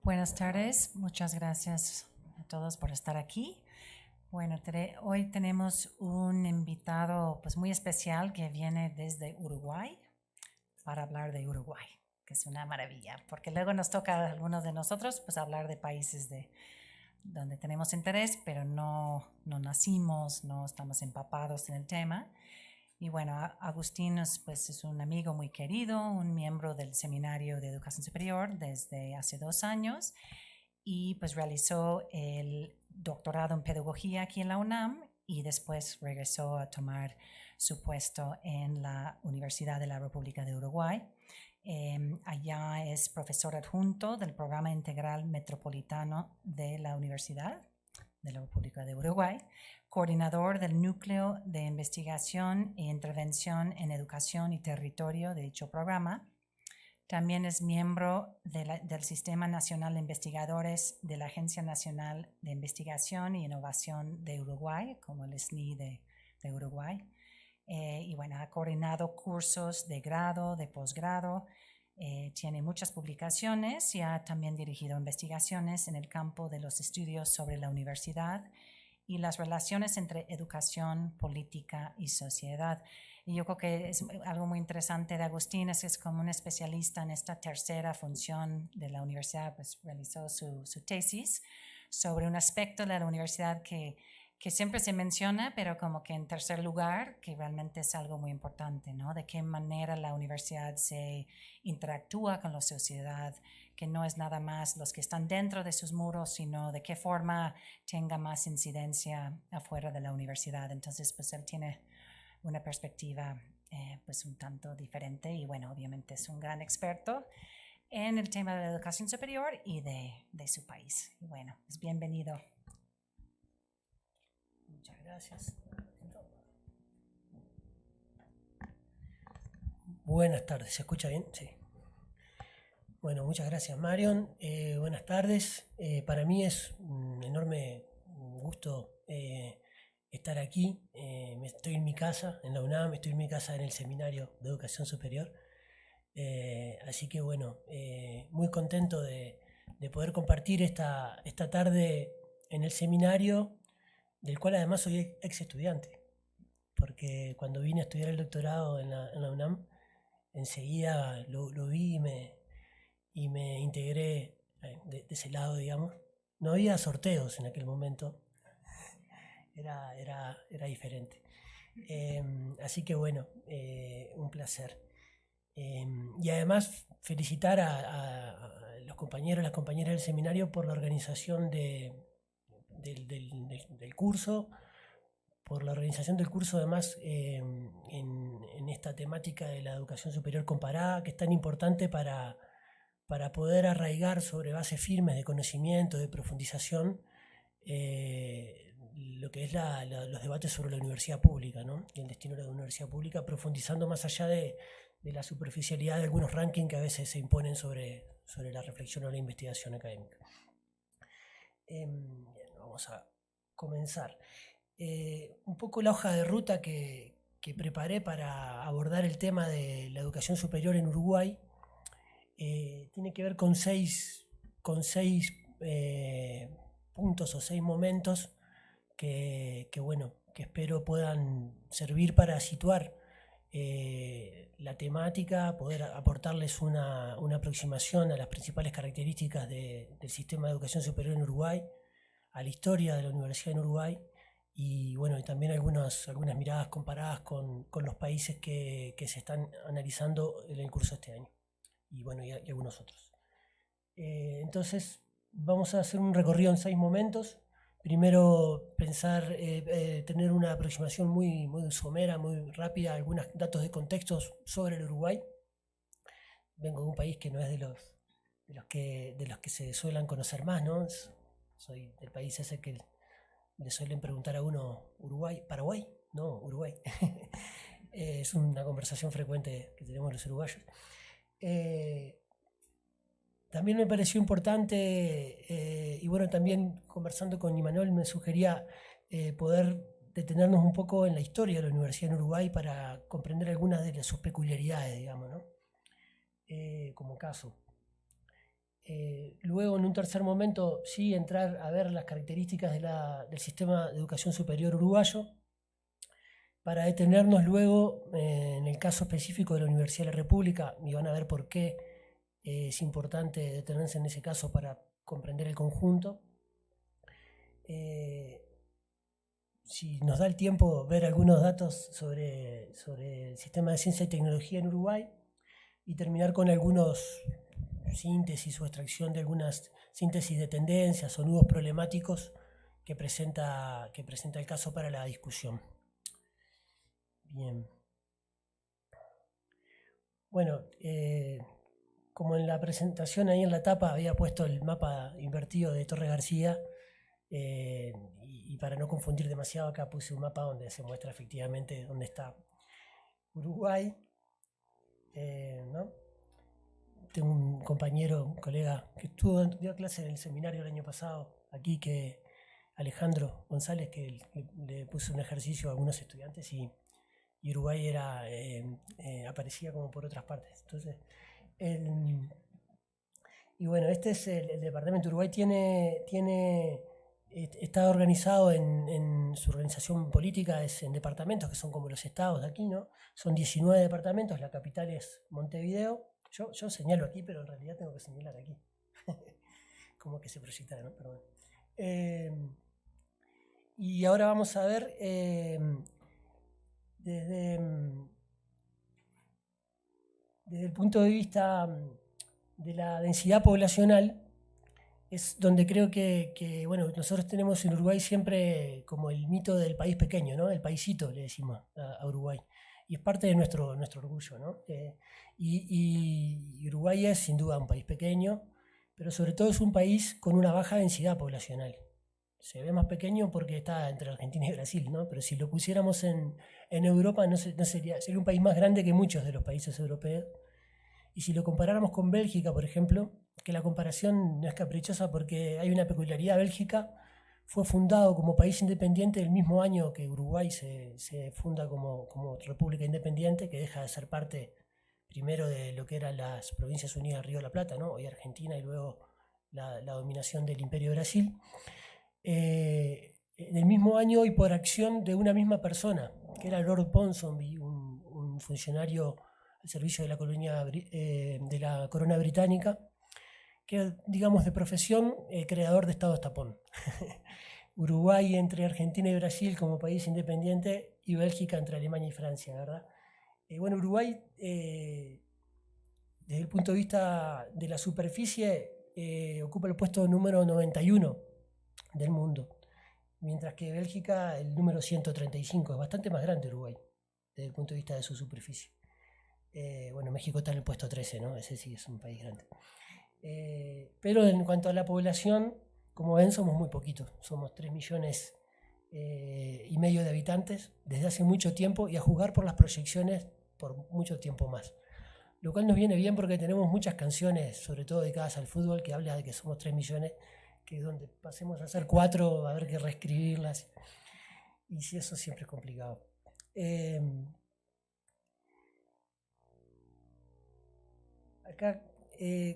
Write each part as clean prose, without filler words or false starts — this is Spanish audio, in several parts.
Buenas tardes, muchas gracias a todos por estar aquí. Bueno, hoy tenemos un invitado pues muy especial que viene desde Uruguay para hablar de Uruguay, que es una maravilla, porque luego nos toca a algunos de nosotros pues hablar de países donde tenemos interés, pero no nacimos, no estamos empapados en el tema. Y bueno, Agustín pues, es un amigo muy querido, un miembro del Seminario de Educación Superior desde hace 2 años y pues realizó el doctorado en pedagogía aquí en la UNAM y después regresó a tomar su puesto en la Universidad de la República de Uruguay. Allá es profesor adjunto del Programa Integral Metropolitano de la Universidad de la República de Uruguay, coordinador del Núcleo de Investigación e Intervención en Educación y Territorio de dicho programa. También es miembro del Sistema Nacional de Investigadores de la Agencia Nacional de Investigación y Innovación de Uruguay, como el SNI de Uruguay. Y bueno, ha coordinado cursos de grado, de posgrado, tiene muchas publicaciones y ha también dirigido investigaciones en el campo de los estudios sobre la universidad y las relaciones entre educación, política y sociedad. Y yo creo que es algo muy interesante de Agustín, es como un especialista en esta tercera función de la universidad, pues realizó su tesis sobre un aspecto de la universidad que siempre se menciona, pero como que en tercer lugar, que realmente es algo muy importante, ¿no? De qué manera la universidad se interactúa con la sociedad, que no es nada más los que están dentro de sus muros, sino de qué forma tenga más incidencia afuera de la universidad. Entonces, pues él tiene una perspectiva pues un tanto diferente y bueno, obviamente es un gran experto en el tema de la educación superior y de su país. Y bueno, pues bienvenido. Muchas gracias. Buenas tardes, ¿se escucha bien? Sí. Bueno, muchas gracias Marion. Buenas tardes. Para mí es un enorme gusto estar aquí. Estoy en mi casa, en la UNAM, estoy en mi casa en el Seminario de Educación Superior. Así que bueno, muy contento de poder compartir esta tarde en el seminario, del cual además soy ex estudiante, porque cuando vine a estudiar el doctorado en la UNAM, enseguida lo vi y me integré de ese lado, digamos. No había sorteos en aquel momento, era diferente. Así que bueno, un placer. Y además felicitar a los compañeros, las compañeras del seminario por la organización del curso, por la organización del curso además en esta temática de la educación superior comparada, que es tan importante para poder arraigar sobre bases firmes de conocimiento, de profundización, lo que es los debates sobre la universidad pública, ¿no? Y el destino de la universidad pública, profundizando más allá de la superficialidad de algunos rankings que a veces se imponen sobre la reflexión o la investigación académica. Bien, vamos a comenzar. Un poco la hoja de ruta que preparé para abordar el tema de la educación superior en Uruguay tiene que ver con seis puntos o 6 momentos bueno, que espero puedan servir para situar la temática, poder aportarles una aproximación a las principales características del sistema de educación superior en Uruguay, a la historia de la universidad en Uruguay y bueno, y también algunas miradas comparadas con los países que se están analizando en el curso de este año y bueno, y algunos otros. Entonces, vamos a hacer un recorrido en 6 momentos. Primero, tener una aproximación muy somera, muy rápida, algunos datos de contexto sobre el Uruguay. Vengo de un país que no es de los que se suelen conocer más, ¿no? Soy del país ese que le suelen preguntar a uno, ¿Uruguay? ¿Paraguay? No, Uruguay. Es una conversación frecuente que tenemos los uruguayos. También me pareció importante, y bueno, también conversando con Imanol me sugería poder detenernos un poco en la historia de la universidad en Uruguay para comprender algunas de sus peculiaridades, digamos, ¿no? Como caso. luego, en un tercer momento, sí entrar a ver las características del sistema de educación superior uruguayo, para detenernos luego en el caso específico de la Universidad de la República, y van a ver por qué es importante detenerse en ese caso para comprender el conjunto. Si nos da el tiempo, ver algunos datos sobre el sistema de ciencia y tecnología en Uruguay, y terminar con algunos síntesis o extracción de algunas síntesis de tendencias o nudos problemáticos que presenta el caso para la discusión. Bien. Bueno, como en la presentación ahí en la tapa había puesto el mapa invertido de Torres García, y para no confundir demasiado, acá puse un mapa donde se muestra efectivamente dónde está Uruguay, ¿no? Tengo un compañero, un colega que dio clase en el seminario el año pasado aquí, que Alejandro González, que le puso un ejercicio a algunos estudiantes, y Uruguay aparecía como por otras partes. Entonces, y bueno, este es el departamento. Uruguay está organizado en su organización política, es en departamentos que son como los estados de aquí, ¿no? Son 19 departamentos, la capital es Montevideo. Yo señalo aquí, pero en realidad tengo que señalar aquí. Como que se proyecta, ¿no? Perdón. Y ahora vamos a ver desde el punto de vista de la densidad poblacional, es donde creo que bueno, nosotros tenemos en Uruguay siempre como el mito del país pequeño, ¿no? El paisito, le decimos a Uruguay. Y es parte de nuestro orgullo, ¿no? Y Uruguay es sin duda un país pequeño, pero sobre todo es un país con una baja densidad poblacional. Se ve más pequeño porque está entre Argentina y Brasil, ¿no? Pero si lo pusiéramos en Europa, no sería un país más grande que muchos de los países europeos. Y si lo comparáramos con Bélgica, por ejemplo, que la comparación no es caprichosa porque hay una peculiaridad. Bélgica fue fundado como país independiente el mismo año que Uruguay se funda como república independiente, que deja de ser parte primero de lo que eran las Provincias Unidas del Río de la Plata, ¿no? Hoy Argentina, y luego la dominación del Imperio de Brasil. En el mismo año, y por acción de una misma persona, que era Lord Ponsonby, un funcionario al servicio de la colonia de la corona británica, que, digamos, de profesión, creador de estados tapón. Uruguay entre Argentina y Brasil como país independiente, y Bélgica entre Alemania y Francia, ¿verdad? Bueno, Uruguay, desde el punto de vista de la superficie, ocupa el puesto número 91 del mundo, mientras que Bélgica el número 135. Es bastante más grande Uruguay desde el punto de vista de su superficie. Bueno, México está en el puesto 13, ¿no? Ese sí es un país grande. Pero en cuanto a la población, como ven, somos muy poquitos. Somos 3 millones y medio de habitantes desde hace mucho tiempo, y a juzgar por las proyecciones, por mucho tiempo más. Lo cual nos viene bien porque tenemos muchas canciones, sobre todo dedicadas al fútbol, que habla de que somos 3 millones, que donde pasemos a ser 4 va a haber que reescribirlas. Y si eso siempre es complicado. Acá,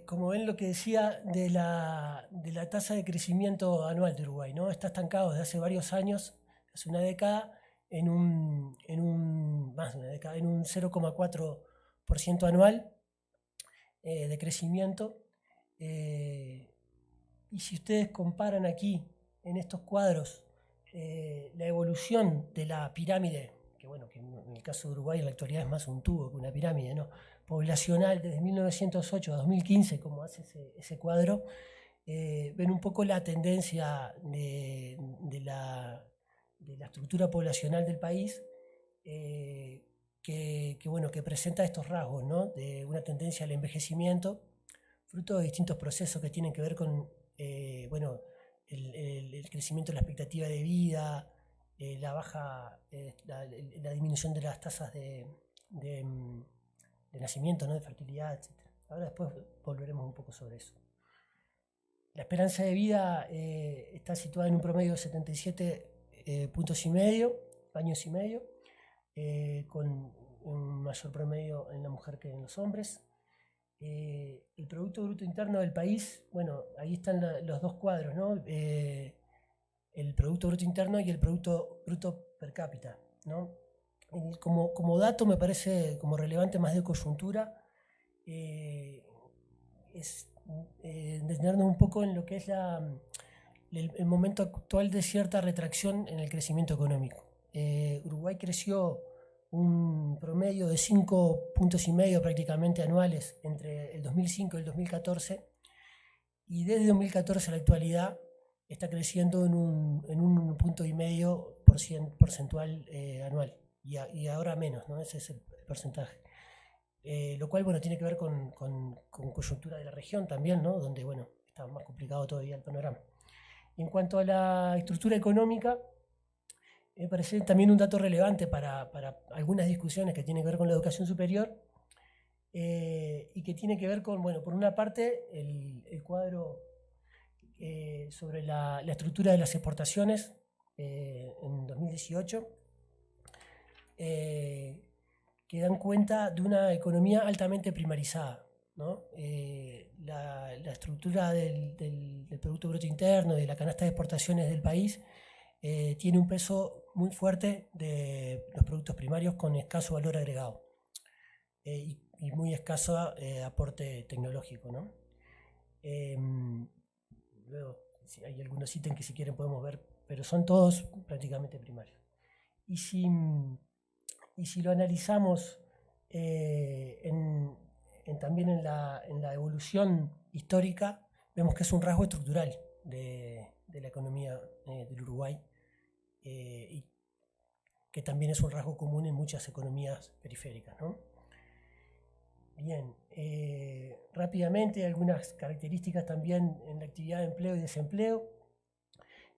como ven, lo que decía de la tasa de crecimiento anual de Uruguay, ¿no? Está estancado desde hace varios años, hace una década, más de una década, en un 0,4% anual de crecimiento. Y si ustedes comparan aquí, en estos cuadros, la evolución de la pirámide, que bueno, que en el caso de Uruguay en la actualidad es más un tubo que una pirámide, ¿no? Poblacional desde 1908 a 2015, como hace ese cuadro, ven un poco la tendencia de la estructura poblacional del país, que presenta estos rasgos, ¿no? De una tendencia al envejecimiento, fruto de distintos procesos que tienen que ver con el crecimiento de la expectativa de vida, la disminución de las tasas de nacimiento, ¿no? De fertilidad, etc. Ahora después volveremos un poco sobre eso. La esperanza de vida está situada en un promedio de 77 años y medio, con un mayor promedio en la mujer que en los hombres. el Producto Bruto Interno del país, bueno, ahí están los dos cuadros, ¿no? El Producto Bruto Interno y el Producto Bruto Per cápita, ¿no? Como dato me parece como relevante más de coyuntura, es detenernos un poco en lo que es el momento actual de cierta retracción en el crecimiento económico. Uruguay creció un promedio de 5 puntos y medio prácticamente anuales entre el 2005 y el 2014, y desde 2014 a la actualidad está creciendo en un punto y medio porcentual anual, y ahora menos, ¿no? Ese es el porcentaje. Lo cual, bueno, tiene que ver con coyuntura de la región también, ¿no? Donde, bueno, está más complicado todavía el panorama. En cuanto a la estructura económica, me parece también un dato relevante para algunas discusiones que tienen que ver con la educación superior, y que tiene que ver con, bueno, por una parte, el cuadro sobre la estructura de las exportaciones en 2018, que dan cuenta de una economía altamente primarizada, ¿no? La estructura del Producto Bruto Interno, de la canasta de exportaciones del país, tiene un peso muy fuerte de los productos primarios con escaso valor agregado, y muy escaso aporte tecnológico, ¿no? Luego, si hay algunos ítems que si quieren podemos ver, pero son todos prácticamente primarios. Y si lo analizamos también en la evolución histórica, vemos que es un rasgo estructural de la economía del Uruguay, y que también es un rasgo común en muchas economías periféricas, ¿no? Bien, rápidamente algunas características también en la actividad de empleo y desempleo.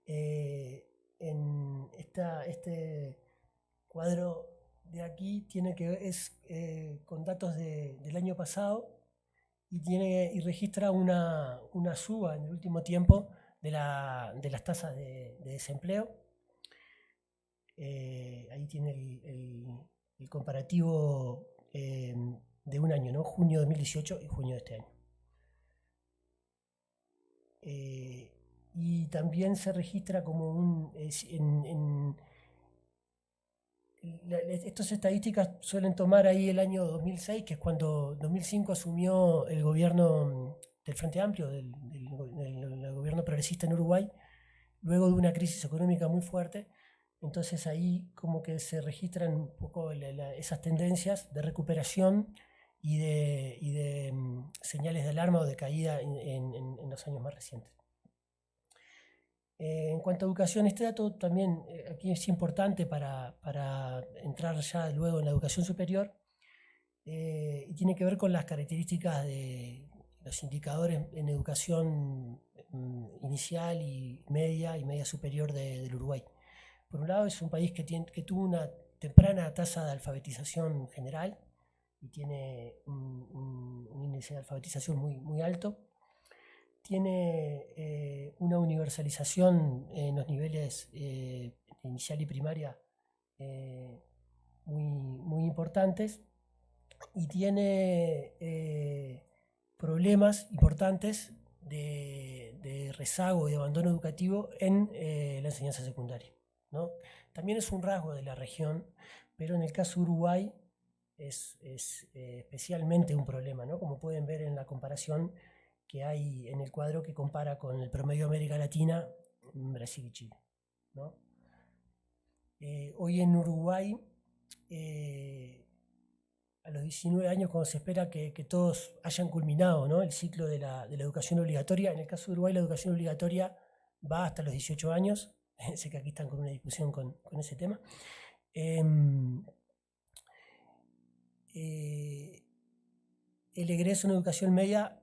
En este cuadro de aquí es con datos del año pasado, y registra una suba en el último tiempo de las tasas de desempleo. Ahí tiene el comparativo de un año, ¿no? Junio de 2018 y junio de este año. Y también se registra como estas estadísticas suelen tomar ahí el año 2006, que es cuando 2005 asumió el gobierno del Frente Amplio, del gobierno progresista en Uruguay, luego de una crisis económica muy fuerte. Entonces ahí como que se registran un poco esas tendencias de recuperación y de señales de alarma o de caída en los años más recientes. En cuanto a educación, este dato también aquí es importante para entrar ya luego en la educación superior, y tiene que ver con las características de los indicadores en educación inicial y media superior del Uruguay. Por un lado, es un país que tuvo una temprana tasa de alfabetización general y tiene un índice de alfabetización muy alto. Tiene una universalización en los niveles inicial y primaria muy importantes, y tiene problemas importantes de rezago y de abandono educativo en la enseñanza secundaria, ¿no? También es un rasgo de la región, pero en el caso de Uruguay es especialmente un problema, ¿no? Como pueden ver en la comparación que hay en el cuadro que compara con el promedio de América Latina, Brasil y Chile, ¿no? Hoy en Uruguay, a los 19 años, cuando se espera que todos hayan culminado, ¿no?, el ciclo de la educación obligatoria, en el caso de Uruguay la educación obligatoria va hasta los 18 años, sé que aquí están con una discusión con ese tema. El egreso en educación media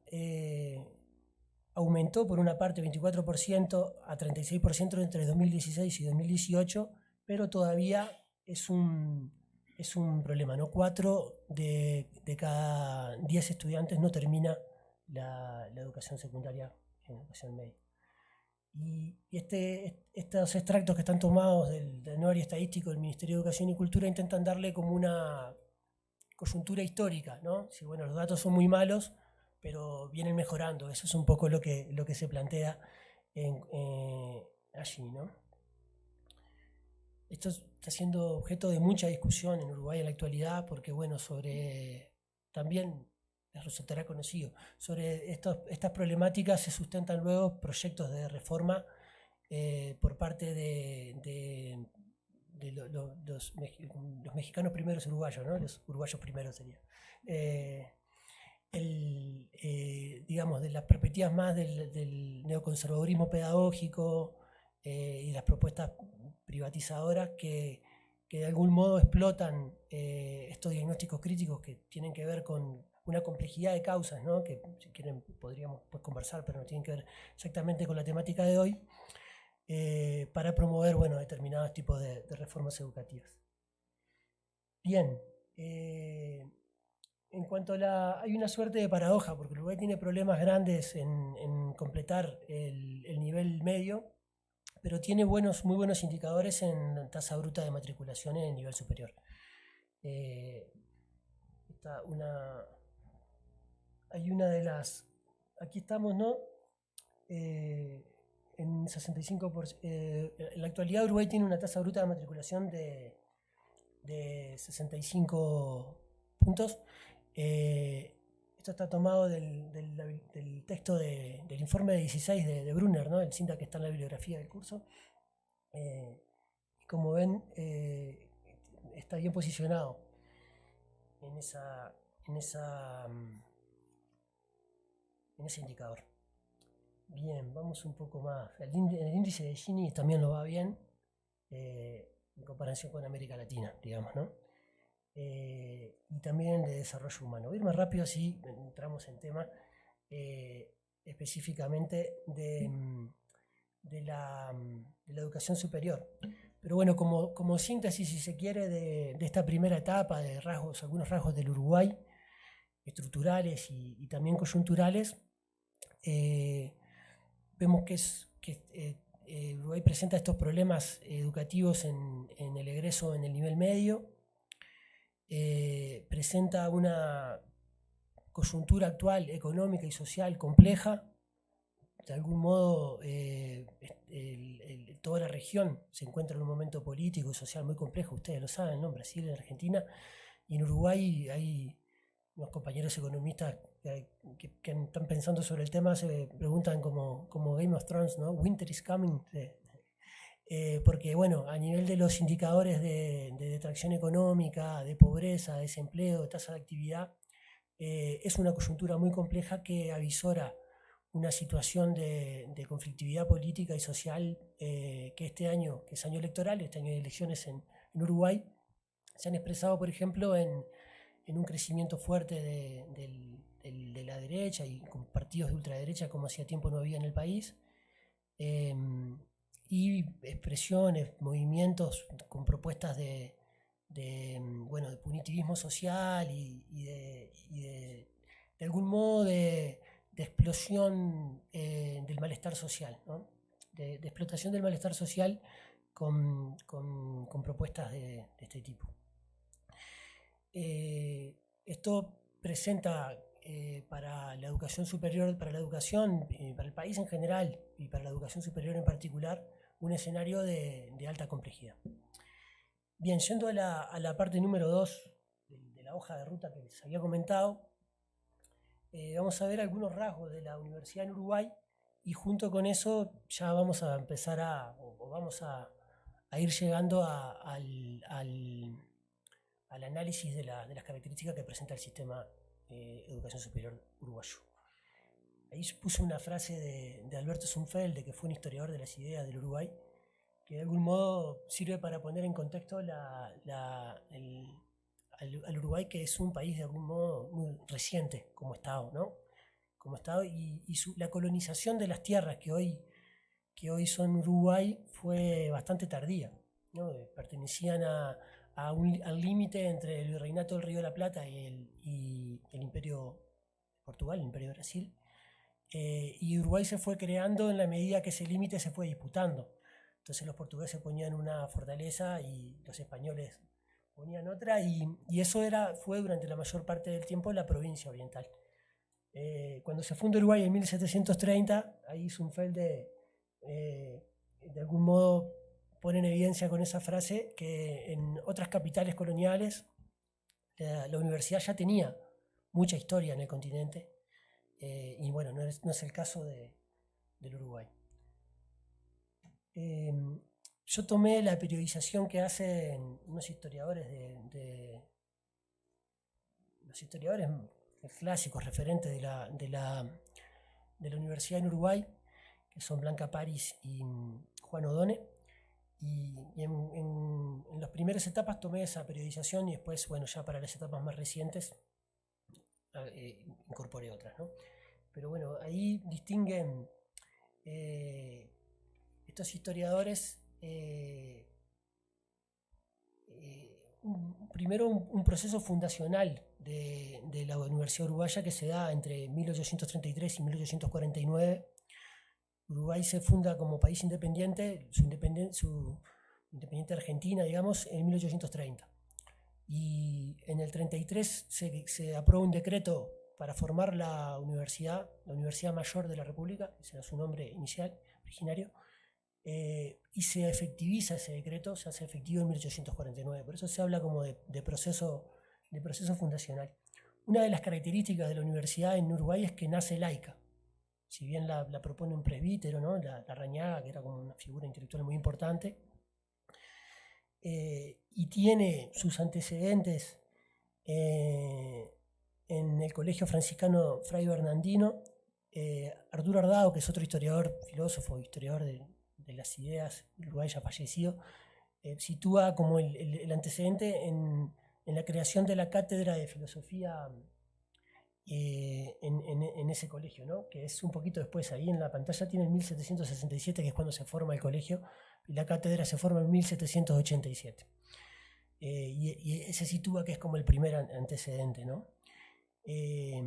aumentó por una parte 24% a 36% entre 2016 y 2018, pero todavía es un problema, ¿no? 4 de cada 10 estudiantes no termina la educación secundaria en educación media. Y estos extractos que están tomados del anuario estadístico del Ministerio de Educación y Cultura intentan darle como una coyuntura histórica, ¿no? Si, bueno, los datos son muy malos, pero vienen mejorando. Eso es un poco lo que se plantea allí, ¿no? Esto está siendo objeto de mucha discusión en Uruguay en la actualidad, porque bueno, también les resultará conocido, sobre estas problemáticas se sustentan luego proyectos de reforma por parte de los mexicanos primeros uruguayos, ¿no? Los uruguayos primeros sería. Digamos, de las perspectivas más del neoconservadurismo pedagógico y las propuestas privatizadoras que de algún modo explotan estos diagnósticos críticos que tienen que ver con una complejidad de causas, ¿no? Que si quieren podríamos conversar, pero no tienen que ver exactamente con la temática de hoy, para promover, bueno, determinados tipos de reformas educativas. Bien, en cuanto a hay una suerte de paradoja, porque Uruguay tiene problemas grandes en completar el nivel medio, pero tiene muy buenos indicadores en tasa bruta de matriculación en el nivel superior. Hay una de las... Aquí estamos, ¿no? En 65%. En la actualidad Uruguay tiene una tasa bruta de matriculación de 65 puntos. Esto está tomado del texto del informe de 16 de Brunner, ¿no? El CINDA que está en la bibliografía del curso. Como ven, está bien posicionado en ese indicador. Bien, vamos un poco más. El índice de Gini también lo va bien en comparación con América Latina, digamos, ¿no? Y también de desarrollo humano. Voy a ir más rápido así entramos en tema específicamente de la educación superior. Pero bueno, como síntesis, si se quiere, de esta primera etapa de algunos rasgos del Uruguay, estructurales y también coyunturales, vemos que Uruguay presenta estos problemas educativos en el egreso en el nivel medio, presenta una coyuntura actual económica y social compleja. De algún modo toda la región se encuentra en un momento político y social muy complejo, ustedes lo saben, ¿no? En Brasil, en Argentina y en Uruguay hay unos compañeros economistas que están pensando sobre el tema, se preguntan como Game of Thrones, ¿no? Winter is coming. Porque bueno, a nivel de los indicadores de detracción económica, de pobreza, de desempleo, de tasa de actividad, es una coyuntura muy compleja que avisora una situación de conflictividad política y social que este año, que es año electoral, este año de elecciones en Uruguay, se han expresado, por ejemplo, en un crecimiento fuerte de la derecha y con partidos de ultraderecha como hacía tiempo no había en el país, y expresiones, movimientos con propuestas de punitivismo social y de algún modo de explosión del malestar social, ¿no? de explotación del malestar social con propuestas de este tipo. Esto presenta para la educación superior, para la educación, para el país en general y para la educación superior en particular, un escenario de alta complejidad. Bien, yendo a la parte número 2 de la hoja de ruta que les había comentado, vamos a ver algunos rasgos de la universidad en Uruguay y junto con eso ya vamos a empezar vamos a ir llegando al análisis de las características que presenta el sistema de educación superior uruguayo. Ahí puse una frase de Alberto Zumfelde, que fue un historiador de las ideas del Uruguay, que de algún modo sirve para poner en contexto al Uruguay, que es un país de algún modo muy reciente como Estado, ¿no? Como Estado y la colonización de las tierras que hoy son Uruguay fue bastante tardía, ¿no? Pertenecían al límite entre el virreinato del Río de la Plata y el Imperio de Portugal, el Imperio de Brasil. Y Uruguay se fue creando en la medida que ese límite se fue disputando. Entonces los portugueses ponían una fortaleza y los españoles ponían otra, y eso fue durante la mayor parte del tiempo la provincia oriental. Cuando se funda Uruguay en 1730, ahí Zumfelde de algún modo pone en evidencia con esa frase que en otras capitales coloniales la universidad ya tenía mucha historia en el continente, y bueno, no es el caso del Uruguay. Yo tomé la periodización que hacen unos historiadores los historiadores clásicos referentes de la Universidad en Uruguay, que son Blanca Paris y Juan O'Donnell, y en las primeras etapas tomé esa periodización y después, bueno, ya para las etapas más recientes incorporé otras, ¿no? Pero bueno, ahí distinguen estos historiadores primero un proceso fundacional de la Universidad Uruguaya que se da entre 1833 y 1849. Uruguay se funda como país independiente, su independiente Argentina, digamos, en 1830. Y en el 33 se aprueba un decreto para formar la Universidad Mayor de la República, ese era su nombre inicial, originario, y se efectiviza ese decreto, se hace efectivo en 1849. Por eso se habla como de proceso fundacional. Una de las características de la universidad en Uruguay es que nace laica. Si bien la propone un presbítero, ¿no? la Rañaga, que era como una figura intelectual muy importante, y tiene sus antecedentes en el Colegio Franciscano Fray Bernardino. Arturo Ardao, que es otro historiador, filósofo, historiador de las ideas, Uruguay ya fallecido, sitúa como el antecedente en la creación de la cátedra de filosofía en ese colegio, ¿no? Que es un poquito después. Ahí en la pantalla tiene 1767, que es cuando se forma el colegio, y la cátedra se forma en 1787. Y se sitúa que es como el primer antecedente, ¿no? Y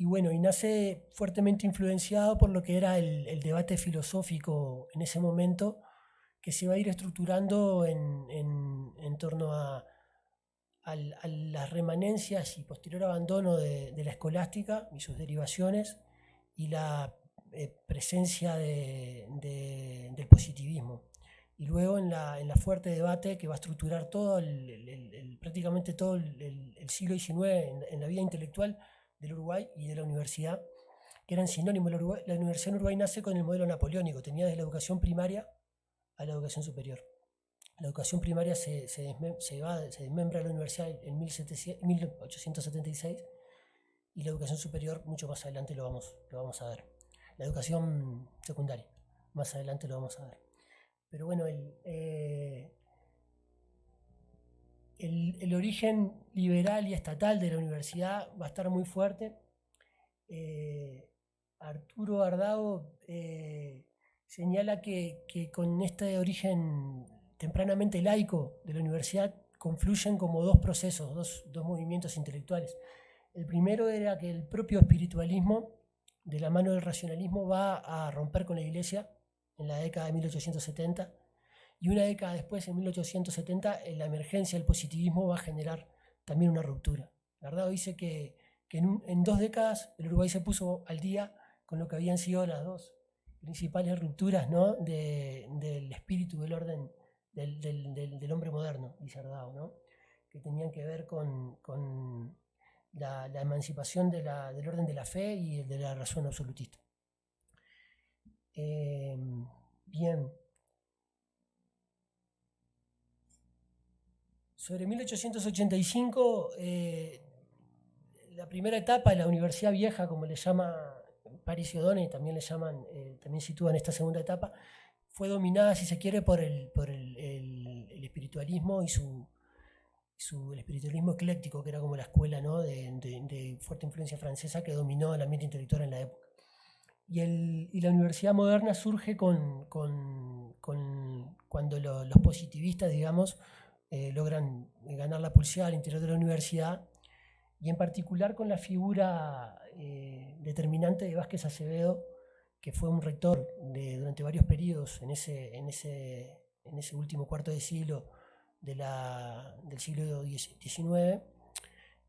bueno, y nace fuertemente influenciado por lo que era el debate filosófico en ese momento, que se va a ir estructurando en torno a las remanencias y posterior abandono de la escolástica y sus derivaciones, y la presencia del positivismo. Y luego en la fuerte debate que va a estructurar todo prácticamente todo el siglo XIX en la vida intelectual del Uruguay y de la universidad, que eran sinónimos. La Universidad en Uruguay nace con el modelo napoleónico, tenía desde la educación primaria a la educación superior. La educación primaria se desmembra de la universidad en 1876, y la educación superior mucho más adelante lo vamos a ver. La educación secundaria, más adelante lo vamos a ver. Pero bueno, el origen liberal y estatal de la universidad va a estar muy fuerte. Arturo Ardao señala que con este origen tempranamente laico de la universidad confluyen como dos procesos, dos movimientos intelectuales. El primero era que el propio espiritualismo, de la mano del racionalismo, va a romper con la Iglesia en la década de 1870, y una década después, en 1870, la emergencia del positivismo va a generar también una ruptura. Ardao dice que en 2 décadas el Uruguay se puso al día con lo que habían sido las dos principales rupturas, ¿no? del espíritu, del orden del hombre moderno, dice Ardao, ¿no? Que tenían que ver con la emancipación del orden de la fe y de la razón absolutista. Bien. Sobre 1885, la primera etapa de la Universidad Vieja, como le llama Paris y O'Donnell, también sitúan esta segunda etapa, fue dominada, si se quiere, por el espiritualismo y el espiritualismo ecléctico, que era como la escuela, ¿no? de fuerte influencia francesa que dominó el ambiente intelectual en la época. Y la universidad moderna surge cuando los positivistas, digamos, logran ganar la pulseada al interior de la universidad, y en particular con la figura determinante de Vázquez Acevedo, que fue un rector durante varios periodos en ese último cuarto de siglo del siglo XIX,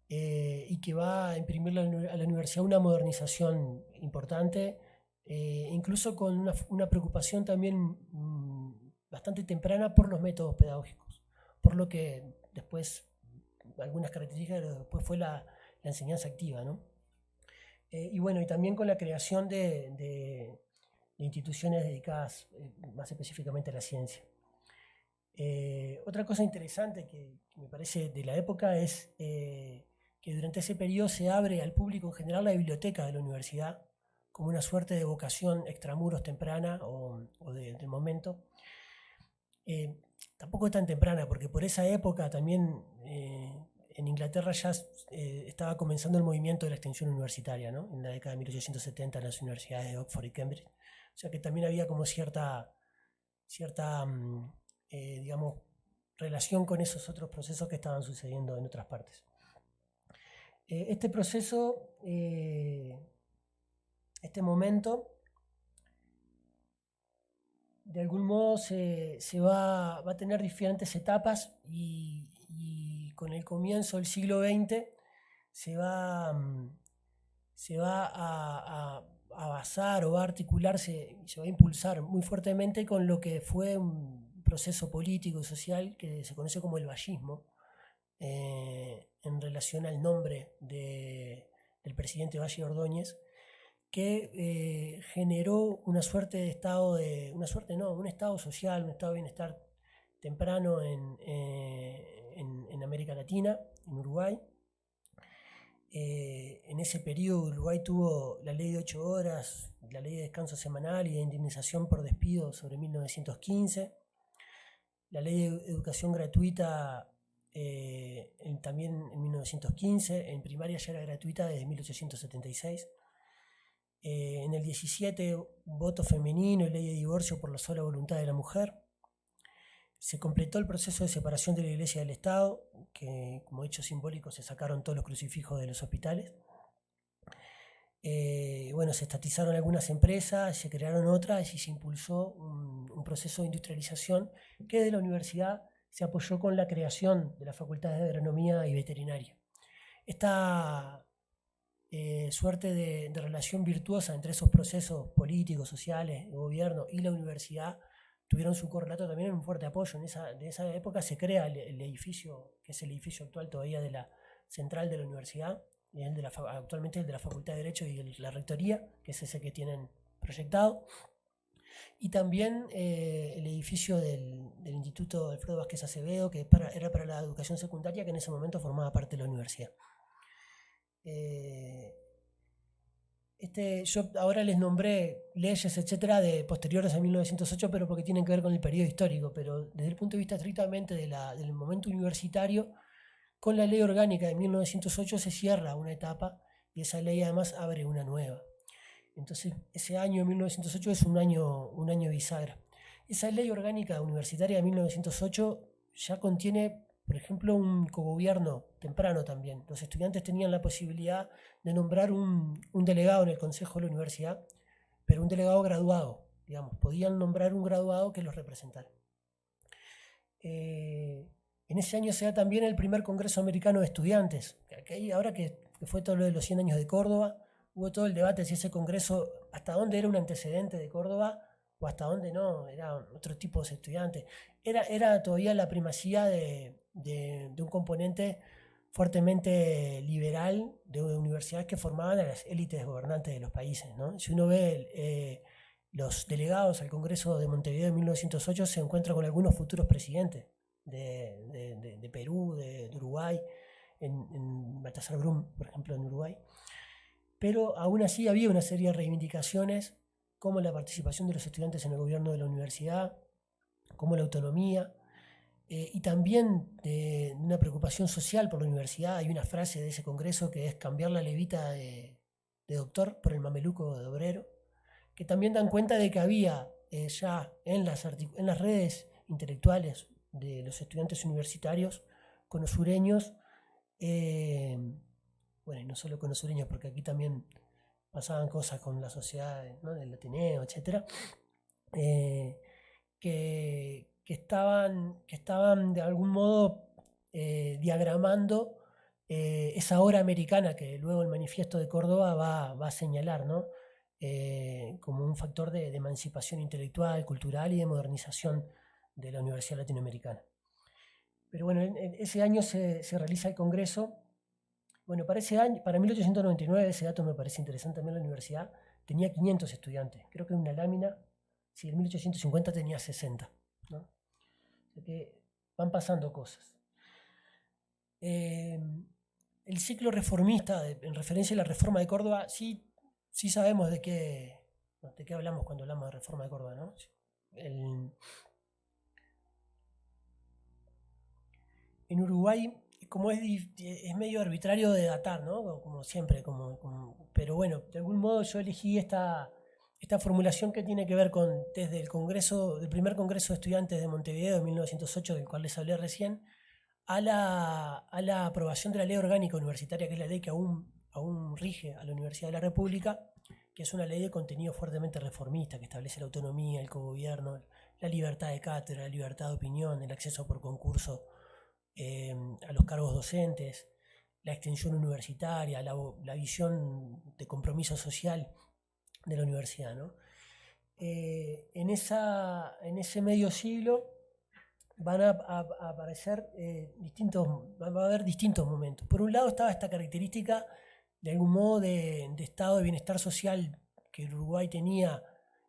y que va a imprimirle a la universidad una modernización importante, incluso con una preocupación también bastante temprana por los métodos pedagógicos, por lo que después, algunas características después fue la enseñanza activa, ¿no? Y bueno, y también con la creación de instituciones dedicadas más específicamente a la ciencia. Otra cosa interesante que me parece de la época es que durante ese periodo se abre al público en general la biblioteca de la universidad como una suerte de vocación extramuros temprana o del momento. Tampoco tan temprana, porque por esa época también en Inglaterra ya estaba comenzando el movimiento de la extensión universitaria, ¿no? En la década de 1870 en las universidades de Oxford y Cambridge. O sea que también había como cierta digamos, relación con esos otros procesos que estaban sucediendo en otras partes. Este proceso, este momento, de algún modo va a tener diferentes etapas y con el comienzo del siglo XX se va a basar o va a articularse y se va a impulsar muy fuertemente con lo que fue un proceso político y social que se conoce como el vallismo, en relación al nombre del presidente Valle Ordóñez, que generó una suerte de estado un estado social, un estado de bienestar temprano en América Latina, en Uruguay. En ese periodo Uruguay tuvo la ley de 8 horas, la ley de descanso semanal y de indemnización por despido sobre 1915, la ley de educación gratuita también en 1915, en primaria ya era gratuita desde 1876. En el 17, voto femenino y ley de divorcio por la sola voluntad de la mujer. Se completó el proceso de separación de la Iglesia del Estado, que como hecho simbólico se sacaron todos los crucifijos de los hospitales. Bueno, se estatizaron algunas empresas, se crearon otras y se impulsó un proceso de industrialización que desde la universidad se apoyó con la creación de las facultades de agronomía y veterinaria. Esta suerte de relación virtuosa entre esos procesos políticos, sociales, de gobierno y la universidad tuvieron su correlato también en un fuerte apoyo. De esa época se crea el edificio, que es el edificio actual todavía de la central de la universidad, y actualmente el de la Facultad de Derecho y la Rectoría, que es ese que tienen proyectado. Y también el edificio del Instituto Alfredo Vázquez Acevedo, que era para la educación secundaria, que en ese momento formaba parte de la universidad. Yo ahora les nombré leyes, etcétera, de posteriores a 1908, pero porque tienen que ver con el periodo histórico, pero desde el punto de vista estrictamente del momento universitario, con la ley orgánica de 1908 se cierra una etapa y esa ley además abre una nueva. Entonces ese año 1908 es un año bisagra. Esa ley orgánica universitaria de 1908 ya contiene, por ejemplo, un cogobierno temprano también. Los estudiantes tenían la posibilidad de nombrar un delegado en el consejo de la universidad, pero un delegado graduado, digamos, podían nombrar un graduado que los representara. En ese año se da también el primer Congreso Americano de Estudiantes. Ahora que fue todo lo de los 100 años de Córdoba, hubo todo el debate si ese congreso, hasta dónde era un antecedente de Córdoba o hasta dónde no, era otro tipo de estudiantes. Era todavía la primacía de un componente fuertemente liberal de universidades que formaban a las élites gobernantes de los países, ¿no? Si uno ve los delegados al Congreso de Montevideo en 1908, se encuentra con algunos futuros presidentes de Perú, de Uruguay, en Baltasar Brum, por ejemplo, en Uruguay. Pero aún así había una serie de reivindicaciones, como la participación de los estudiantes en el gobierno de la universidad, como la autonomía, y también de una preocupación social por la universidad. Hay una frase de ese congreso que es cambiar la levita de doctor por el mameluco de obrero, que también dan cuenta de que había ya en las redes intelectuales de los estudiantes universitarios con los sureños, bueno, y no solo con los sureños, porque aquí también pasaban cosas con la sociedad, ¿no?, del Ateneo, etc., que estaban de algún modo diagramando esa hora americana que luego el Manifiesto de Córdoba va a señalar, ¿no? Como un factor de emancipación intelectual, cultural y de modernización de la Universidad Latinoamericana. Pero bueno, en ese año se realiza el Congreso. Bueno, para ese año, para 1899, ese dato me parece interesante también, la universidad tenía 500 estudiantes. Creo que una lámina, si en 1850 tenía 60, ¿no? O sea que van pasando cosas. El ciclo reformista, en referencia a la reforma de Córdoba, sí sabemos de qué hablamos cuando hablamos de reforma de Córdoba, ¿no? En Uruguay, como es medio arbitrario de datar, ¿no? Como siempre, pero bueno, de algún modo yo elegí esta formulación que tiene que ver con desde del primer Congreso de Estudiantes de Montevideo de 1908, del cual les hablé recién, a la aprobación de la Ley Orgánica Universitaria, que es la ley que aún rige a la Universidad de la República, que es una ley de contenido fuertemente reformista, que establece la autonomía, el cogobierno, la libertad de cátedra, la libertad de opinión, el acceso por concurso a los cargos docentes, la extensión universitaria, la visión de compromiso social de la universidad, ¿no? En ese medio siglo van a aparecer va a haber distintos momentos. Por un lado estaba esta característica de algún modo de estado de bienestar social que Uruguay tenía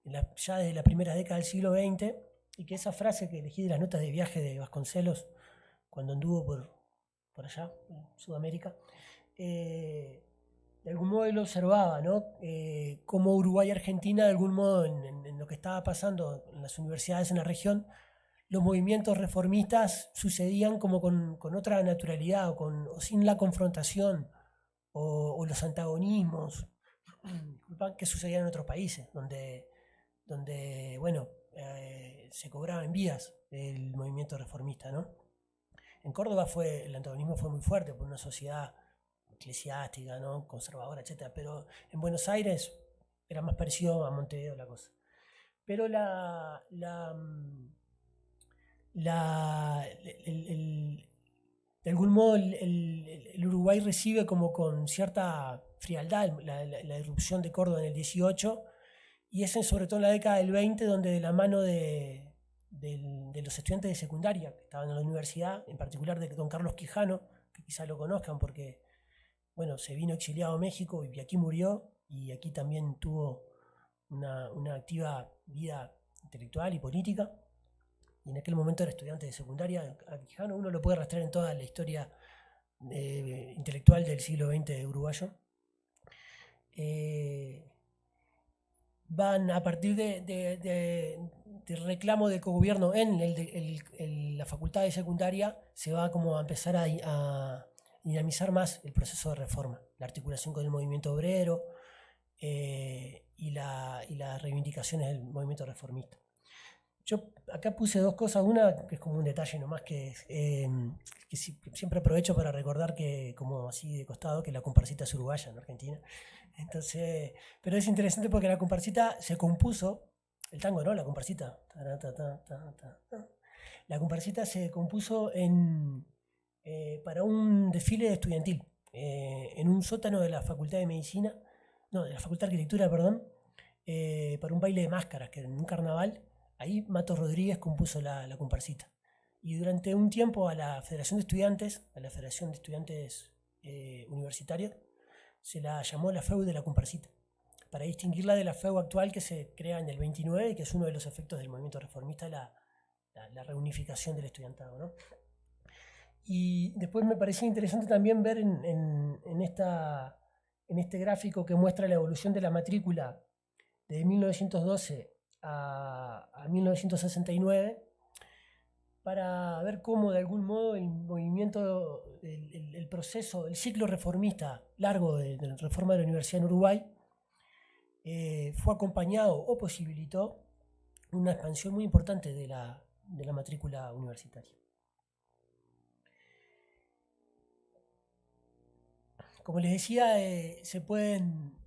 ya desde la primera década del siglo XX, y que esa frase que elegí de las notas de viaje de Vasconcelos cuando anduvo por allá, en Sudamérica, de algún modo él observaba, ¿no? Cómo Uruguay y Argentina, de algún modo, en lo que estaba pasando en las universidades en la región, los movimientos reformistas sucedían como con otra naturalidad, o sin la confrontación, o los antagonismos que sucedían en otros países, donde bueno, se cobraba en vías el movimiento reformista, ¿no? En Córdoba el antagonismo fue muy fuerte por una sociedad eclesiástica, ¿no? Conservadora, etc. Pero en Buenos Aires era más parecido a Montevideo la cosa. Pero de algún modo el Uruguay recibe como con cierta frialdad la irrupción de Córdoba en el 18, y es sobre todo en la década del 20 donde de la mano de los estudiantes de secundaria que estaban en la universidad, en particular de don Carlos Quijano, que quizás lo conozcan porque, bueno, se vino exiliado a México y aquí murió, y aquí también tuvo una activa vida intelectual y política, y en aquel momento era estudiante de secundaria. A Quijano uno lo puede rastrear en toda la historia intelectual del siglo XX uruguayo. Van a partir del reclamo de cogobierno en la facultad de secundaria, se va como a empezar a dinamizar más el proceso de reforma, la articulación con el movimiento obrero y las reivindicaciones del movimiento reformista. Yo acá puse dos cosas, una que es como un detalle nomás, que siempre aprovecho para recordar que, como así de costado, que la comparsita es uruguaya en Argentina. Entonces, pero es interesante porque la comparsita se compuso, el tango, ¿no? La comparsita. La comparsita se compuso para un desfile estudiantil, en un sótano de la Facultad de Medicina, no, de la Facultad de Arquitectura, perdón, para un baile de máscaras, que en un carnaval. Ahí Mato Rodríguez compuso la comparsita. Y durante un tiempo a la Federación de Estudiantes, Universitarios, se la llamó la FEU de la comparsita, para distinguirla de la FEU actual que se crea en el 29 y que es uno de los efectos del movimiento reformista, la reunificación del estudiantado, ¿no? Y después me parecía interesante también ver en este gráfico que muestra la evolución de la matrícula de 1912 a 1969, para ver cómo de algún modo el movimiento, el proceso, el ciclo reformista largo de la reforma de la universidad en Uruguay fue acompañado o posibilitó una expansión muy importante de la matrícula universitaria. Como les decía, se pueden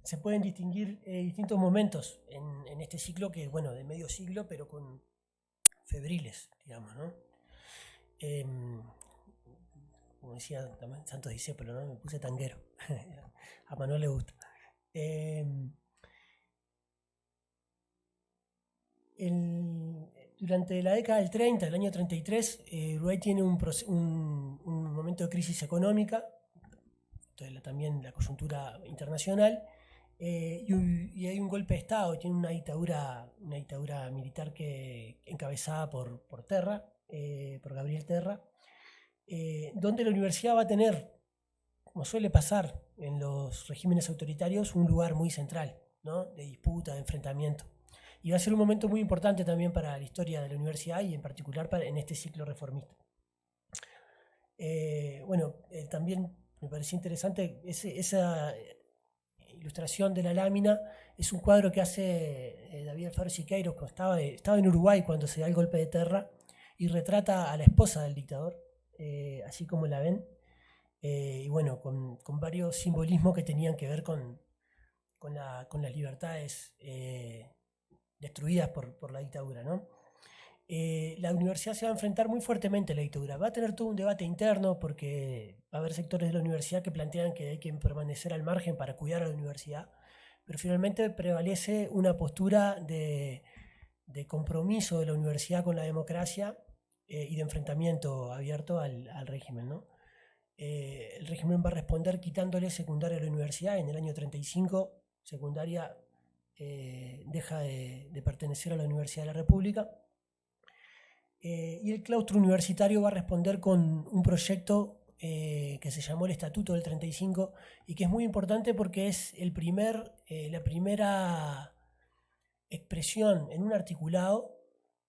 distinguir distintos momentos en este ciclo, que bueno, de medio siglo, pero con febriles, digamos, ¿no? como decía también Santos Discépolo, ¿no? Me puse tanguero. A Manuel le gusta. Durante la década del 30, el año 33, Uruguay tiene un momento de crisis económica, también la coyuntura internacional, y hay un golpe de Estado, tiene una dictadura militar encabezada por Terra, por Gabriel Terra, donde la universidad va a tener, como suele pasar en los regímenes autoritarios, un lugar muy central, ¿no? De disputa, de enfrentamiento. Y va a ser un momento muy importante también para la historia de la universidad y en particular en este ciclo reformista. También me pareció interesante esa ilustración de la lámina. Es un cuadro que hace David Alfaro Siqueiros, que estaba en Uruguay cuando se da el golpe de Terra, y retrata a la esposa del dictador, así como la ven, y bueno, con varios simbolismos que tenían que ver con las libertades destruidas por la dictadura, ¿no? La universidad se va a enfrentar muy fuertemente a la dictadura. Va a tener todo un debate interno porque va a haber sectores de la universidad que plantean que hay que permanecer al margen para cuidar a la universidad, pero finalmente prevalece una postura de compromiso de la universidad con la democracia y de enfrentamiento abierto al régimen, ¿no? El régimen va a responder quitándole secundaria a la universidad. En el año 35, secundaria deja de pertenecer a la Universidad de la República. Y el claustro universitario va a responder con un proyecto que se llamó el Estatuto del 35 y que es muy importante porque es la primera expresión en un articulado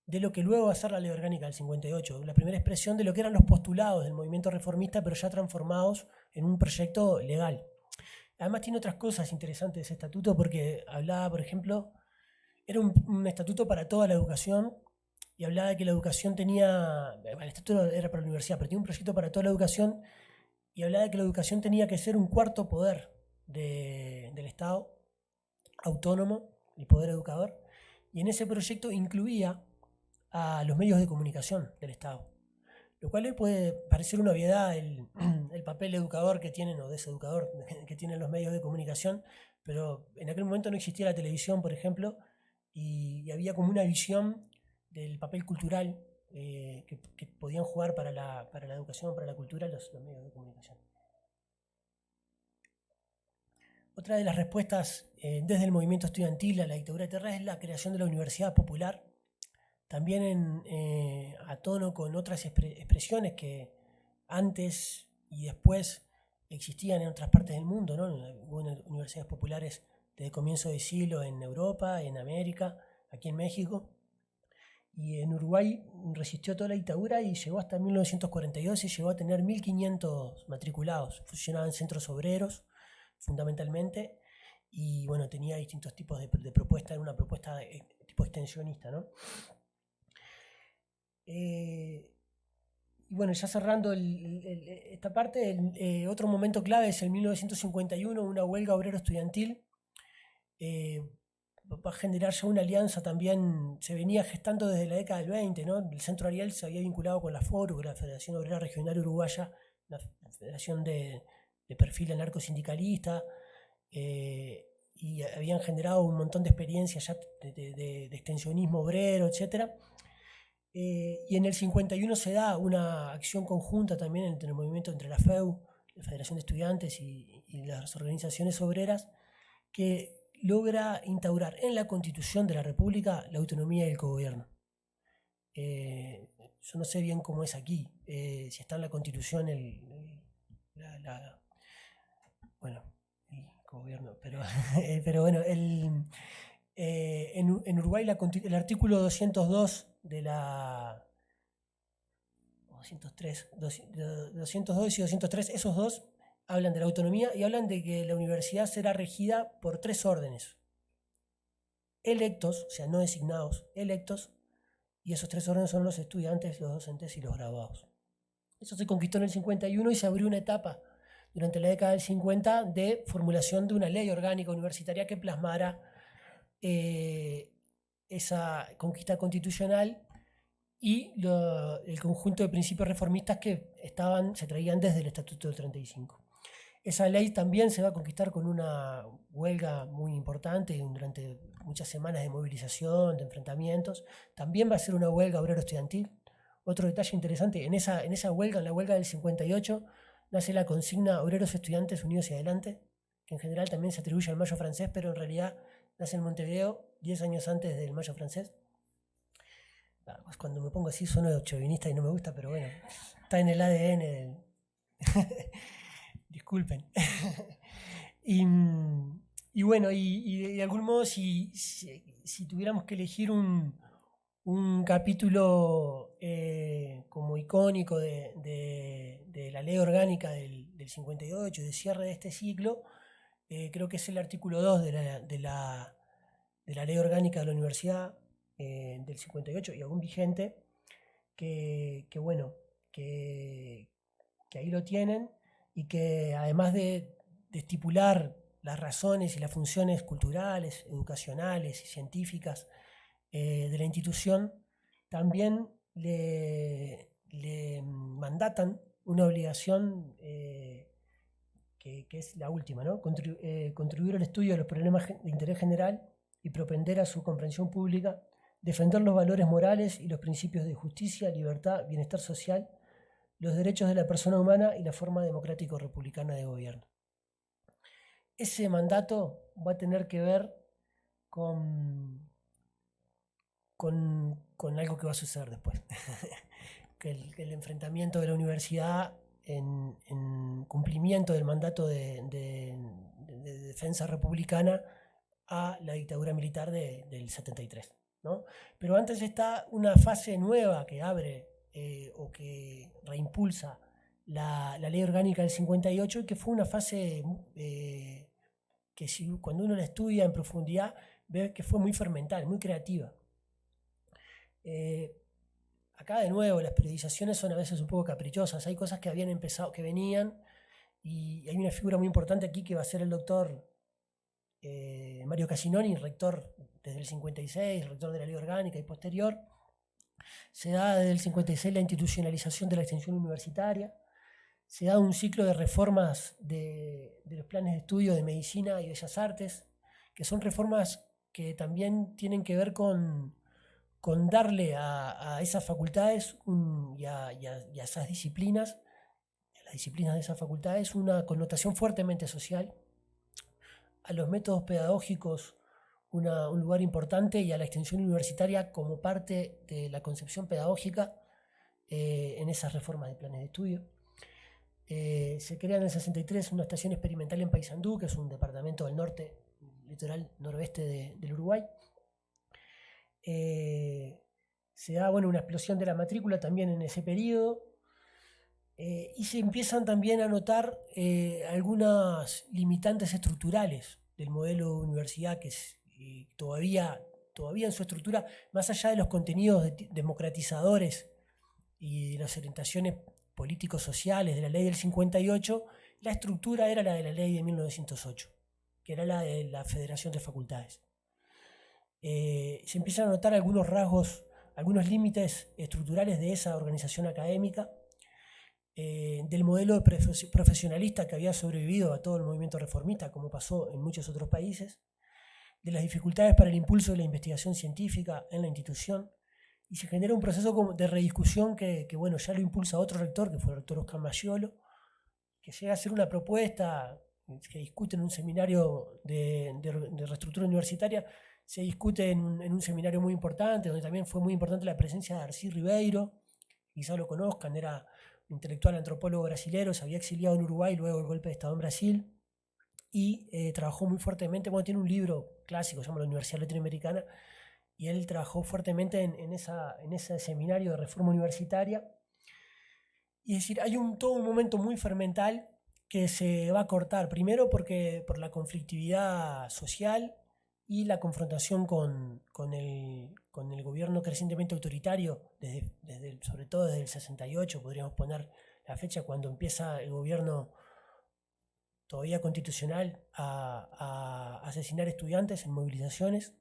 de lo que luego va a ser la Ley Orgánica del 58, la primera expresión de lo que eran los postulados del movimiento reformista, pero ya transformados en un proyecto legal. Además tiene otras cosas interesantes ese estatuto porque hablaba, por ejemplo, era un estatuto para toda la educación y hablaba de que la educación el estatuto era para la universidad, pero tenía un proyecto para toda la educación y hablaba de que la educación tenía que ser un cuarto poder del Estado, autónomo, el poder educador, y en ese proyecto incluía a los medios de comunicación del Estado. Lo cual puede parecer una obviedad el papel educador que tienen, o deseducador que tienen los medios de comunicación, pero en aquel momento no existía la televisión, por ejemplo, y había como una visión del papel cultural que podían jugar para la educación, para la cultura, los medios de comunicación. Otra de las respuestas desde el movimiento estudiantil a la dictadura de Terra es la creación de la Universidad Popular, también a tono con otras expresiones que antes y después existían en otras partes del mundo, ¿no? Hubo universidades populares desde comienzo de siglo en Europa, en América, aquí en México, y en Uruguay resistió toda la dictadura y llegó hasta 1942 y llegó a tener 1.500 matriculados. Funcionaban centros obreros, fundamentalmente, y bueno, tenía distintos tipos de propuestas, era una propuesta de tipo extensionista, ¿no? Y bueno, ya cerrando esta parte, otro momento clave es el 1951, una huelga obrero estudiantil. Va a generar ya una alianza también, se venía gestando desde la década del 20, ¿no? El Centro Ariel se había vinculado con la FORU, la Federación Obrera Regional Uruguaya, la federación de perfil anarcosindicalista, y habían generado un montón de experiencias ya de extensionismo obrero, etc. Y en el 51 se da una acción conjunta también entre el movimiento, entre la FEU, la Federación de Estudiantes y las organizaciones obreras, que logra instaurar en la Constitución de la República la autonomía y el cogobierno. Yo no sé bien cómo es aquí, si está en la Constitución el cogobierno, pero bueno, en Uruguay el artículo 202 de la 202 y 203, esos dos hablan de la autonomía y hablan de que la universidad será regida por 3 órdenes electos, o sea, no designados, electos, y esos 3 órdenes son los estudiantes, los docentes y los graduados. Eso se conquistó en el 51 y se abrió una etapa durante la década del 50 de formulación de una ley orgánica universitaria que plasmara esa conquista constitucional y el conjunto de principios reformistas que se traían desde el Estatuto del 35. Esa ley también se va a conquistar con una huelga muy importante durante muchas semanas de movilización, de enfrentamientos. También va a ser una huelga obrero estudiantil. Otro detalle interesante, en esa huelga, en la huelga del 58, nace la consigna Obreros Estudiantes Unidos y Adelante, que en general también se atribuye al Mayo francés, pero en realidad nace en Montevideo 10 años antes del Mayo francés. Pues cuando me pongo así sueno chauvinista y no me gusta, pero bueno, está en el ADN del... Disculpen. y bueno, y de algún modo, si tuviéramos que elegir un capítulo como icónico de la ley orgánica del 58, de cierre de este ciclo, creo que es el artículo 2 de la ley orgánica de la universidad del 58 y aún vigente, que ahí lo tienen, y que además de estipular las razones y las funciones culturales, educacionales y científicas de la institución, también le mandatan una obligación que es la última, ¿no? Contribuir al estudio de los problemas de interés general y propender a su comprensión pública, defender los valores morales y los principios de justicia, libertad, bienestar social, los derechos de la persona humana y la forma democrático-republicana de gobierno. Ese mandato va a tener que ver con algo que va a suceder después. que el enfrentamiento de la universidad en cumplimiento del mandato de defensa republicana a la dictadura militar del 73, ¿no? Pero antes está una fase nueva que abre o que reimpulsa la ley orgánica del 58, y que fue una fase que cuando uno la estudia en profundidad ve que fue muy fermental, muy creativa. Acá de nuevo las periodizaciones son a veces un poco caprichosas, hay cosas que habían empezado, que venían, y hay una figura muy importante aquí que va a ser el doctor Mario Casinoni, rector desde el 56, rector de la ley orgánica y posterior. Se da desde el 56 la institucionalización de la extensión universitaria, se da un ciclo de reformas de los planes de estudio de medicina y bellas artes, que son reformas que también tienen que ver con darle a esas facultades y a esas disciplinas, a las disciplinas de esas facultades, una connotación fuertemente social, a los métodos pedagógicos un lugar importante, y a la extensión universitaria como parte de la concepción pedagógica en esas reformas de planes de estudio. Se crea en el 63 una estación experimental en Paysandú, que es un departamento del norte, litoral noroeste del Uruguay. Se da una explosión de la matrícula también en ese periodo, y se empiezan también a notar algunas limitantes estructurales del modelo de universidad, que es todavía en su estructura, más allá de los contenidos democratizadores y de las orientaciones políticos sociales de la ley del 58, la estructura era la de la ley de 1908, que era la de la Federación de Facultades. Se empiezan a notar algunos rasgos, algunos límites estructurales de esa organización académica, del modelo profesionalista que había sobrevivido a todo el movimiento reformista, como pasó en muchos otros países, de las dificultades para el impulso de la investigación científica en la institución, y se genera un proceso de rediscusión que ya lo impulsa otro rector, que fue el rector Oscar Maggiolo, que llega a hacer una propuesta que discute en un seminario de reestructura universitaria. Se discute en un seminario muy importante, donde también fue muy importante la presencia de Darcy Ribeiro, quizá lo conozcan, era un intelectual antropólogo brasilero, se había exiliado en Uruguay luego del golpe de Estado en Brasil, y trabajó muy fuertemente, tiene un libro clásico, se llama La Universidad Latinoamericana, y él trabajó fuertemente en ese seminario de reforma universitaria. Y es decir, hay todo un momento muy fermental que se va a cortar, primero por la conflictividad social y la confrontación con el gobierno crecientemente autoritario, sobre todo desde el 68, podríamos poner la fecha cuando empieza el gobierno todavía constitucional a asesinar estudiantes en movilizaciones.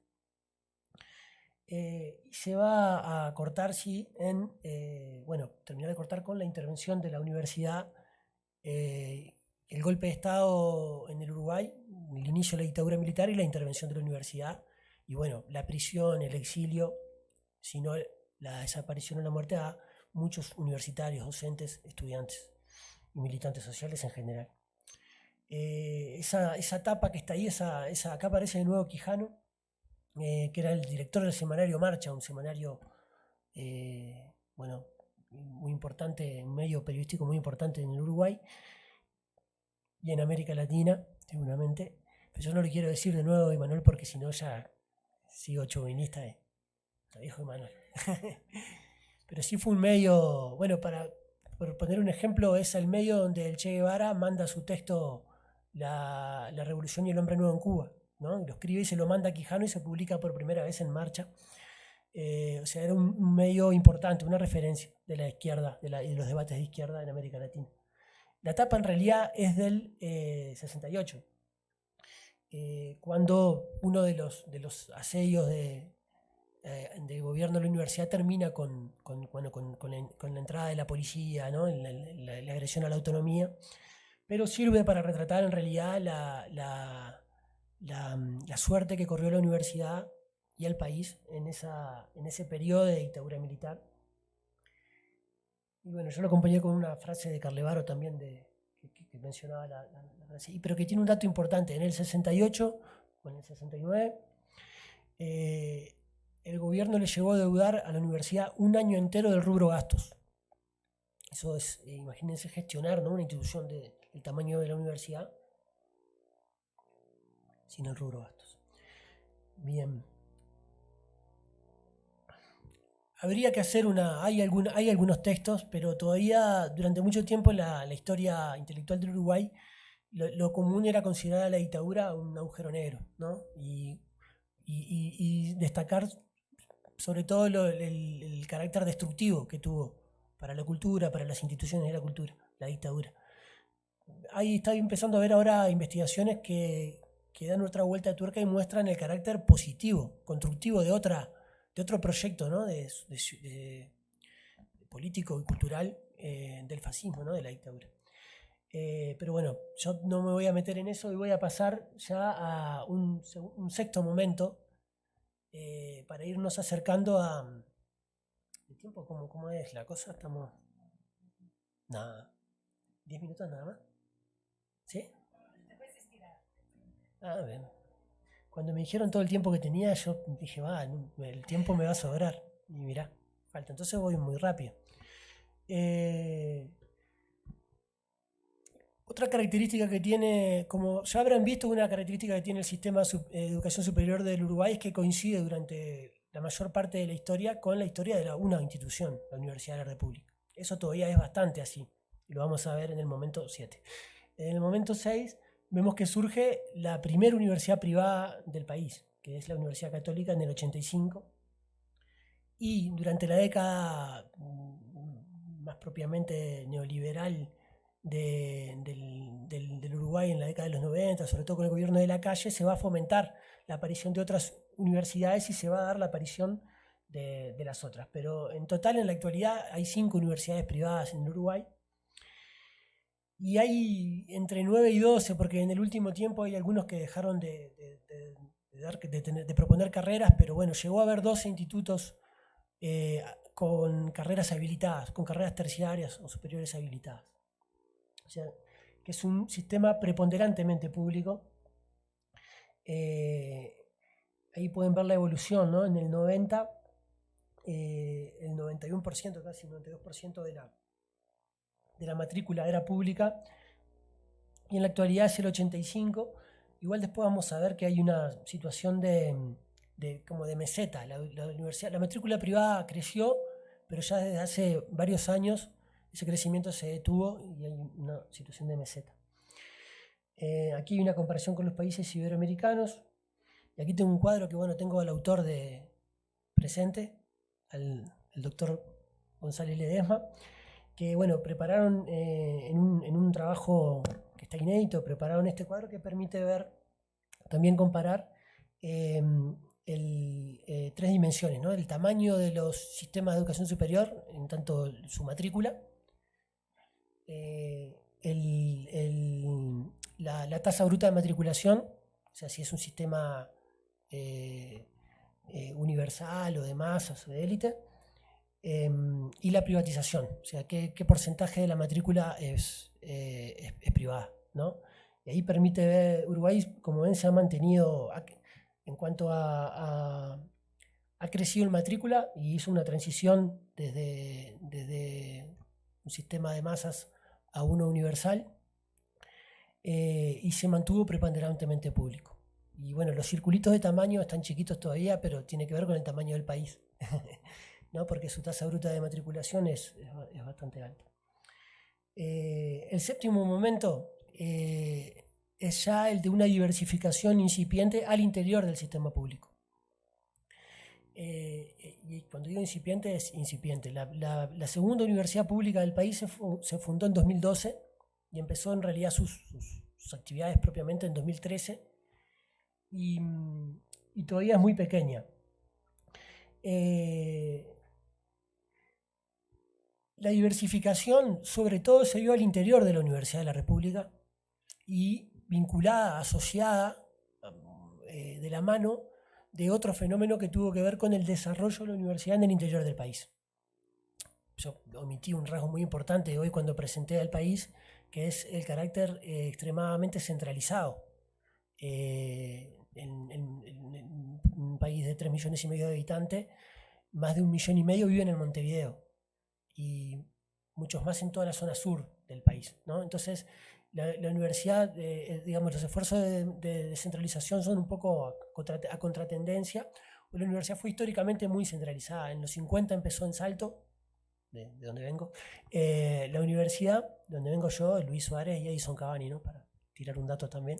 Y se va a cortar, sí, terminar de cortar con la intervención de la universidad, el golpe de Estado en el Uruguay, el inicio de la dictadura militar y la intervención de la universidad, y bueno, la prisión, el exilio, sino la desaparición o la muerte a muchos universitarios, docentes, estudiantes y militantes sociales en general. Esa tapa que está ahí, acá aparece de nuevo Quijano, que era el director del semanario Marcha, un semanario, muy importante, un medio periodístico muy importante en el Uruguay y en América Latina, seguramente. Pero yo no le quiero decir de nuevo Emanuel porque si no ya sigo chauvinista, lo dijo Emanuel. Pero sí fue un medio, bueno, por poner un ejemplo, es el medio donde el Che Guevara manda su texto La Revolución y el Hombre Nuevo en Cuba, ¿no? Y lo escribe y se lo manda a Quijano y se publica por primera vez en Marcha. O sea, era un medio importante, una referencia de la izquierda, de los debates de izquierda en América Latina. La tapa en realidad es del 68, cuando uno de los asedios del gobierno de la universidad termina con la entrada de la policía, ¿no? La agresión a la autonomía, pero sirve para retratar en realidad la suerte que corrió la universidad y el país en ese periodo de dictadura militar. Y bueno, yo lo acompañé con una frase de Carlevaro también, que mencionaba la frase, pero que tiene un dato importante. En el 68 o en el 69, el gobierno le llegó a deudar a la universidad un año entero del rubro gastos. Eso es, imagínense gestionar, ¿no?, una institución del tamaño de la universidad sin el rubro gastos. Bien. Habría que hacer hay algunos textos, pero todavía durante mucho tiempo la historia intelectual del Uruguay, lo común era considerar a la dictadura un agujero negro, ¿no? Y destacar sobre todo el carácter destructivo que tuvo para la cultura, para las instituciones de la cultura, la dictadura. Ahí está empezando a haber ahora investigaciones que dan otra vuelta de tuerca y muestran el carácter positivo, constructivo de otro proyecto, ¿no?, de político y cultural, del fascismo, ¿no?, de la dictadura. Pero bueno, yo no me voy a meter en eso y voy a pasar ya a un sexto momento, para irnos acercando a... ¿El tiempo cómo es la cosa? Estamos... Nada. 10 minutos nada más. ¿Sí? Ah, bien. Cuando me dijeron todo el tiempo que tenía, yo dije, el tiempo me va a sobrar. Y mirá, falta. Entonces voy muy rápido. Otra característica que tiene, como ya habrán visto, una característica que tiene el sistema de educación superior del Uruguay es que coincide durante la mayor parte de la historia con la historia de una institución, la Universidad de la República. Eso todavía es bastante así, y lo vamos a ver en el momento 7. En el momento 6 vemos que surge la primera universidad privada del país, que es la Universidad Católica en el 85, y durante la década más propiamente neoliberal del Uruguay en la década de los 90, sobre todo con el gobierno de Lacalle, se va a fomentar la aparición de otras universidades y se va a dar la aparición de las otras. Pero en total, en la actualidad, hay 5 universidades privadas en el Uruguay. Y hay entre 9 y 12, porque en el último tiempo hay algunos que dejaron de proponer carreras, pero bueno, llegó a haber 12 institutos con carreras habilitadas, con carreras terciarias o superiores habilitadas. O sea, que es un sistema preponderantemente público. Ahí pueden ver la evolución, ¿no? En el 90, el 91%, casi el 92% de la matrícula era pública, y en la actualidad es el 85%. Igual después vamos a ver que hay una situación como de meseta. La matrícula privada creció, pero ya desde hace varios años ese crecimiento se detuvo y hay una situación de meseta. Aquí hay una comparación con los países iberoamericanos. Y aquí tengo un cuadro que, bueno, tengo al autor presente, el doctor González Ledesma, que, bueno, prepararon en un trabajo que está inédito, prepararon este cuadro que permite ver, también comparar tres dimensiones, ¿no? El tamaño de los sistemas de educación superior, en tanto su matrícula, la tasa bruta de matriculación, o sea, si es un sistema universal o de masas o de élite, y la privatización, o sea, qué porcentaje de la matrícula es privada, ¿no? Y ahí permite ver, Uruguay, como ven, se ha mantenido en cuanto ha crecido en matrícula y hizo una transición desde un sistema de masas a uno universal, y se mantuvo preponderantemente público. Y bueno, los circulitos de tamaño están chiquitos todavía, pero tiene que ver con el tamaño del país, ¿no? Porque su tasa bruta de matriculación es bastante alta. El séptimo momento es ya el de una diversificación incipiente al interior del sistema público. Y cuando digo incipiente, es incipiente. La segunda universidad pública del país se fundó en 2012 y empezó en realidad sus actividades propiamente en 2013, y todavía es muy pequeña. La diversificación sobre todo se dio al interior de la Universidad de la República y vinculada, asociada, de la mano de otro fenómeno que tuvo que ver con el desarrollo de la universidad en el interior del país. Yo omití un rasgo muy importante hoy cuando presenté al país, que es el carácter extremadamente centralizado. En un país de 3,5 millones de habitantes, más de 1,5 millones viven en Montevideo y muchos más en toda la zona sur del país, ¿no? Entonces, la universidad, digamos, los esfuerzos de descentralización son un poco a contratendencia. La universidad fue históricamente muy centralizada. En los 50 empezó en Salto, de donde vengo. La universidad, de donde vengo yo, Luis Suárez y Edison Cavani, ¿no? Para tirar un dato también.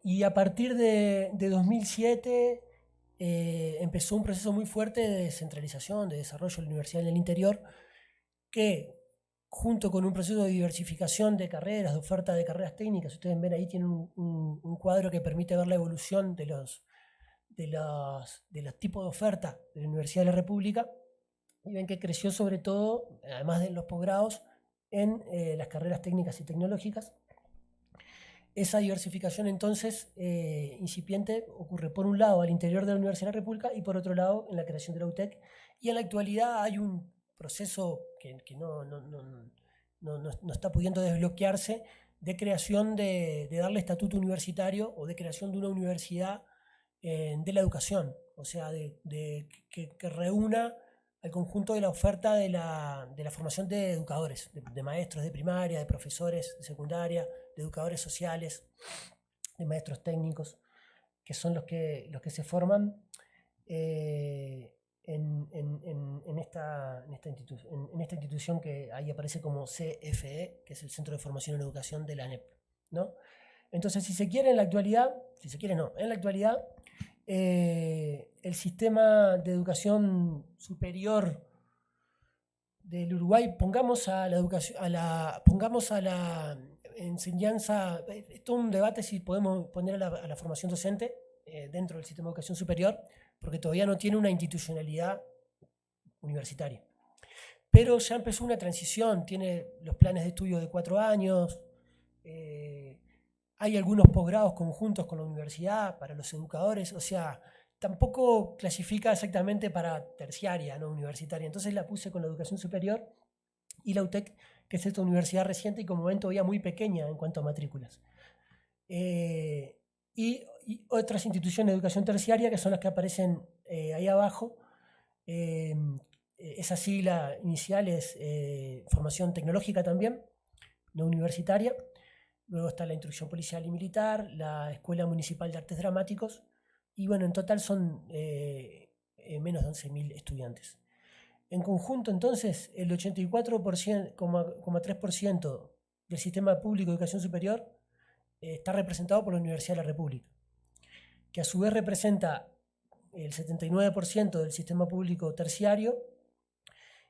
Y a partir de 2007 empezó un proceso muy fuerte de descentralización, de desarrollo de la universidad en el interior, que junto con un proceso de diversificación de carreras, de oferta de carreras técnicas, ustedes ven ahí, tienen un cuadro que permite ver la evolución de los tipos de oferta de la Universidad de la República, y ven que creció sobre todo, además de los posgrados, en las carreras técnicas y tecnológicas. Esa diversificación entonces incipiente ocurre por un lado al interior de la Universidad de la República y por otro lado en la creación de la UTEC, y en la actualidad hay un proceso que no está pudiendo desbloquearse de creación de darle estatuto universitario o de creación de una universidad de la educación, o sea, que reúna al conjunto de la oferta de la formación de educadores, de maestros de primaria, de profesores de secundaria, de educadores sociales, de maestros técnicos, que son los que se forman en esta institución que ahí aparece como CFE, que es el Centro de Formación en Educación de la ANEP, ¿no? Entonces, si se quiere, en la actualidad, el sistema de educación superior del Uruguay, pongamos a la enseñanza, esto es un debate si podemos poner a la formación docente dentro del sistema de educación superior, porque todavía no tiene una institucionalidad universitaria. Pero ya empezó una transición, tiene los planes de estudio de 4 años, hay algunos posgrados conjuntos con la universidad para los educadores, o sea, tampoco clasifica exactamente para terciaria, no universitaria. Entonces la puse con la educación superior y la UTEC, que es esta universidad reciente y como ven todavía muy pequeña en cuanto a matrículas. Y otras instituciones de educación terciaria, que son las que aparecen ahí abajo. Esa sigla inicial es formación tecnológica también, no universitaria. Luego está la instrucción policial y militar, la Escuela Municipal de Artes Dramáticos, y bueno, en total son menos de 11.000 estudiantes. En conjunto, entonces, el 84,3% del sistema público de educación superior está representado por la Universidad de la República, que a su vez representa el 79% del sistema público terciario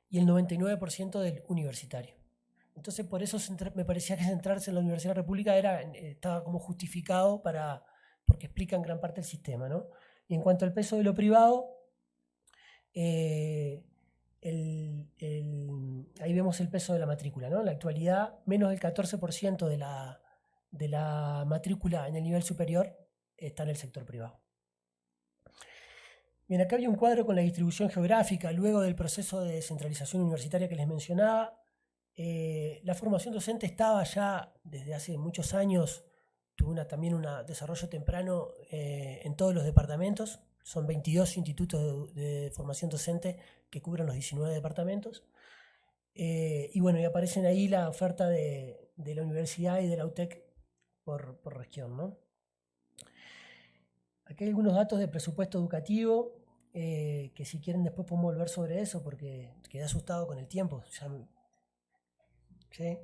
y el 99% del universitario. Entonces, por eso me parecía que centrarse en la Universidad de la República estaba como justificado para porque explican gran parte del sistema, ¿no? Y en cuanto al peso de lo privado, ahí vemos el peso de la matrícula, ¿no? En la actualidad, menos del 14% de la matrícula en el nivel superior está en el sector privado. Bien, acá había un cuadro con la distribución geográfica, luego del proceso de descentralización universitaria que les mencionaba. La formación docente estaba ya desde hace muchos años, tuvo también un desarrollo temprano en todos los departamentos. Son 22 institutos de formación docente que cubren los 19 departamentos. Y bueno, y aparecen ahí la oferta de la universidad y de la UTEC por región, ¿no? Aquí hay algunos datos de presupuesto educativo, que si quieren después podemos volver sobre eso porque quedé asustado con el tiempo. ¿Sí?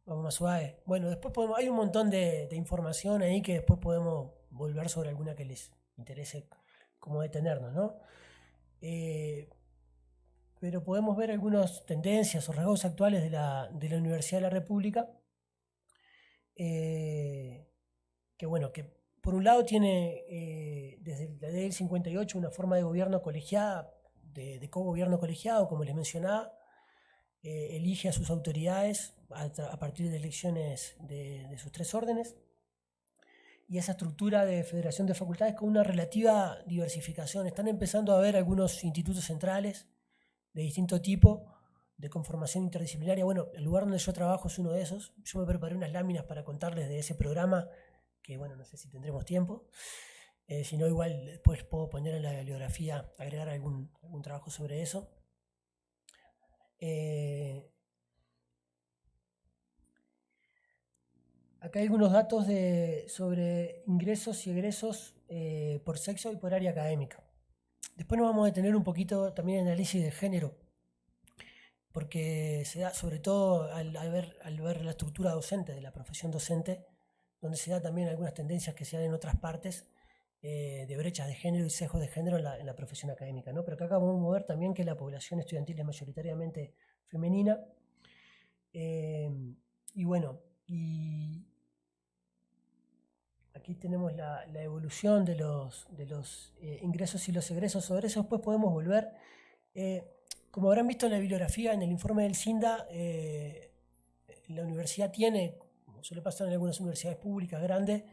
Vamos más suave. Bueno, después hay un montón de información ahí que después podemos volver sobre alguna que les interese como detenernos, ¿no? Pero podemos ver algunas tendencias o rasgos actuales de la Universidad de la República, que bueno, que por un lado tiene desde la ley del 58 una forma de gobierno colegiada, de cogobierno colegiado, como les mencionaba. Elige a sus autoridades a partir de elecciones de sus 3 órdenes, y esa estructura de federación de facultades con una relativa diversificación. Están empezando a haber algunos institutos centrales de distinto tipo, de conformación interdisciplinaria. Bueno, el lugar donde yo trabajo es uno de esos. Yo me preparé unas láminas para contarles de ese programa, que bueno, no sé si tendremos tiempo. Si no, igual después puedo poner en la bibliografía, agregar algún trabajo sobre eso. Acá hay algunos datos sobre ingresos y egresos por sexo y por área académica. Después nos vamos a detener un poquito también en análisis de género, porque se da sobre todo al ver la estructura docente de la profesión docente, donde se da también algunas tendencias que se dan en otras partes, de brechas de género y sesgos de género en la profesión académica, ¿no? Pero acá vamos a ver también que la población estudiantil es mayoritariamente femenina. Y bueno, aquí tenemos la evolución de los ingresos y los egresos. Sobre eso después podemos volver. Como habrán visto en la bibliografía, en el informe del CINDA, la universidad tiene, como suele pasar en algunas universidades públicas grandes,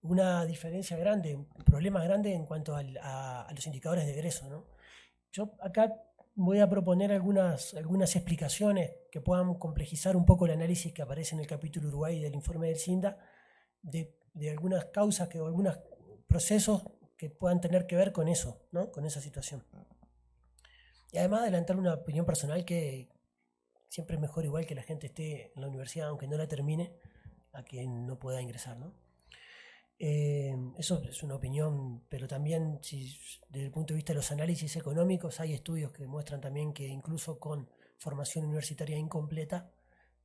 una diferencia grande, un problema grande en cuanto a los indicadores de egreso, ¿no? Yo acá voy a proponer algunas explicaciones que puedan complejizar un poco el análisis que aparece en el capítulo Uruguay del informe del CINDA, de algunas causas o algunos procesos que puedan tener que ver con eso, ¿no? Con esa situación. Y además adelantar una opinión personal, que siempre es mejor igual que la gente esté en la universidad, aunque no la termine, a que no pueda ingresar, ¿no? Eso es una opinión, pero también desde el punto de vista de los análisis económicos hay estudios que muestran también que incluso con formación universitaria incompleta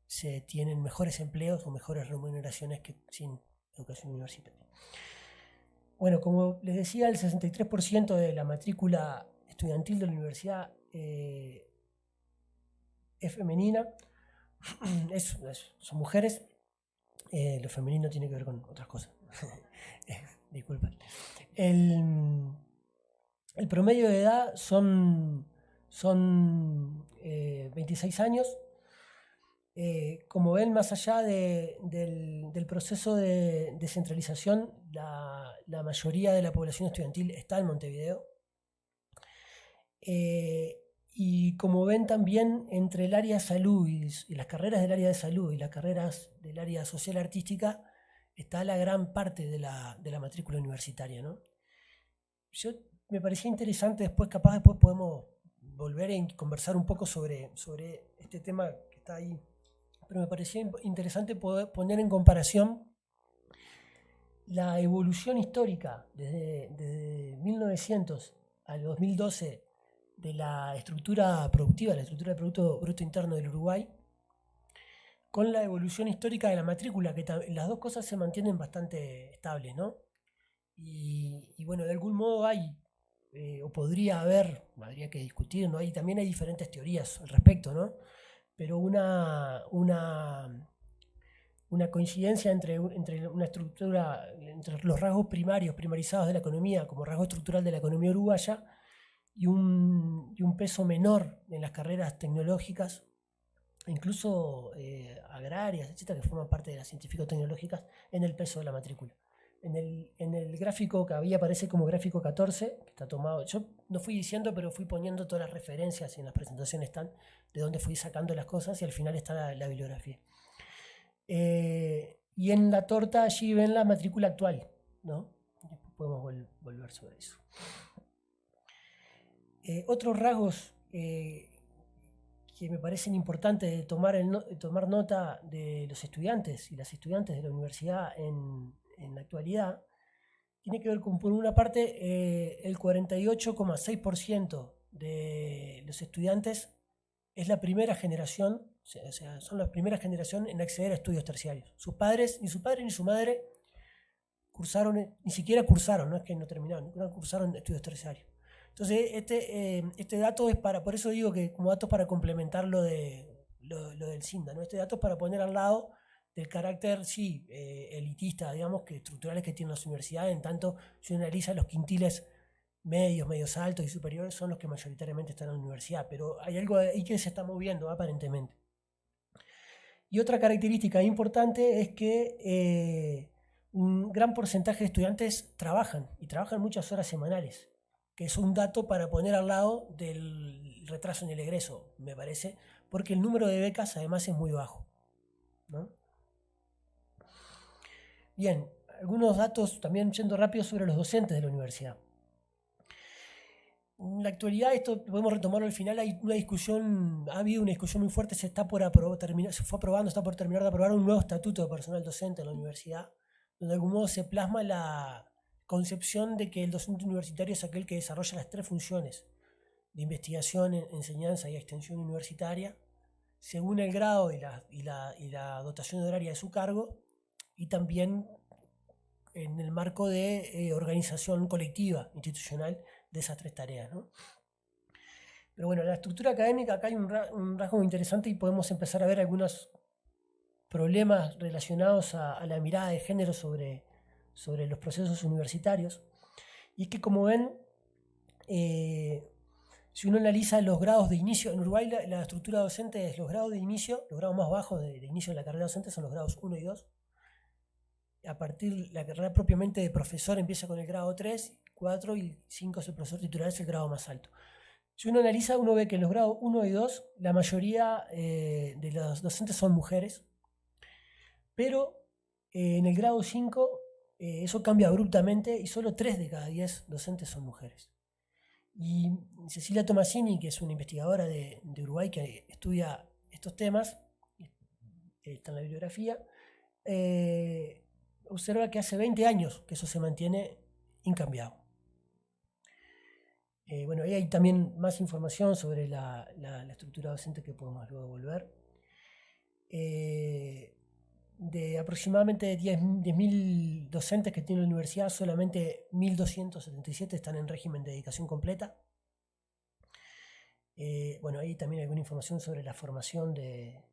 se tienen mejores empleos o mejores remuneraciones que sin educación universitaria. Bueno, como les decía, el 63% de la matrícula estudiantil de la universidad es femenina, son mujeres. Lo femenino tiene que ver con otras cosas. Disculpa. El promedio de edad son 26 años. Como ven, más allá del proceso de descentralización, la mayoría de la población estudiantil está en Montevideo. Y como ven también, entre el área de salud y las carreras del área de salud y las carreras del área social artística, está la gran parte de la matrícula universitaria, ¿no? Me parecía interesante, después podemos volver a conversar un poco sobre este tema que está ahí, pero me parecía interesante poder poner en comparación la evolución histórica desde 1900 al 2012 de la estructura productiva, la estructura del Producto Bruto Interno del Uruguay, con la evolución histórica de la matrícula, que las dos cosas se mantienen bastante estables, ¿no? Y bueno, de algún modo hay, o podría haber, habría que discutir, ¿no? También hay diferentes teorías al respecto, ¿no? Pero una una coincidencia entre una estructura, entre los rasgos primarizados de la economía, como rasgo estructural de la economía uruguaya, y un peso menor en las carreras tecnológicas, incluso agrarias, etcétera, que forman parte de las científico-tecnológicas, en el peso de la matrícula. En el gráfico que había aparece como gráfico 14, que está tomado, yo no fui diciendo, pero fui poniendo todas las referencias y en las presentaciones están, de donde fui sacando las cosas y al final está la bibliografía. Y en la torta allí ven la matrícula actual, ¿no? Después podemos volver sobre eso. Otros rasgos que me parecen importantes de tomar nota de los estudiantes y las estudiantes de la universidad en la actualidad, tiene que ver con, por una parte, el 48,6% de los estudiantes es la primera generación, o sea, son la primera generación en acceder a estudios terciarios. Sus padres, ni su padre ni su madre, ni siquiera cursaron, no es que no terminaron, no cursaron estudios terciarios. Entonces, este dato es por eso digo que como dato para complementar lo del CINDA, ¿no? Este dato es para poner al lado del carácter, sí, elitista, digamos, que estructurales que tienen las universidades, en tanto si uno analiza los quintiles medios altos y superiores son los que mayoritariamente están en la universidad, pero hay algo ahí que se está moviendo aparentemente. Y otra característica importante es que un gran porcentaje de estudiantes trabajan muchas horas semanales, que es un dato para poner al lado del retraso en el egreso, me parece, porque el número de becas además es muy bajo, ¿no? Bien, algunos datos también yendo rápido sobre los docentes de la universidad. En la actualidad, esto podemos retomarlo al final, ha habido una discusión muy fuerte, se fue aprobando, está por terminar de aprobar un nuevo estatuto de personal docente en la universidad, donde de algún modo se plasma la concepción de que el docente universitario es aquel que desarrolla las tres funciones de investigación, enseñanza y extensión universitaria, según el grado y la dotación horaria de su cargo, y también en el marco de organización colectiva, institucional, de esas tres tareas, ¿no? Pero bueno, la estructura académica, acá hay un rasgo muy interesante y podemos empezar a ver algunos problemas relacionados a la mirada de género sobre los procesos universitarios. Y es que, como ven, si uno analiza los grados de inicio, en Uruguay la estructura docente es los grados de inicio, los grados más bajos de inicio de la carrera docente son los grados 1 y 2. A partir la carrera propiamente de profesor empieza con el grado 3, 4 y 5 es el profesor titular, es el grado más alto. Si uno analiza, uno ve que en los grados 1 y 2 la mayoría de los docentes son mujeres, pero en el grado 5 eso cambia abruptamente y solo 3 de cada 10 docentes son mujeres. Y Cecilia Tomasini, que es una investigadora de Uruguay que estudia estos temas, está en la bibliografía, observa que hace 20 años que eso se mantiene incambiado. Bueno, ahí hay también más información sobre la estructura docente que podemos luego volver. De aproximadamente 10.000 docentes que tiene la universidad, solamente 1.277 están en régimen de dedicación completa. Bueno, ahí también hay alguna información sobre la formación de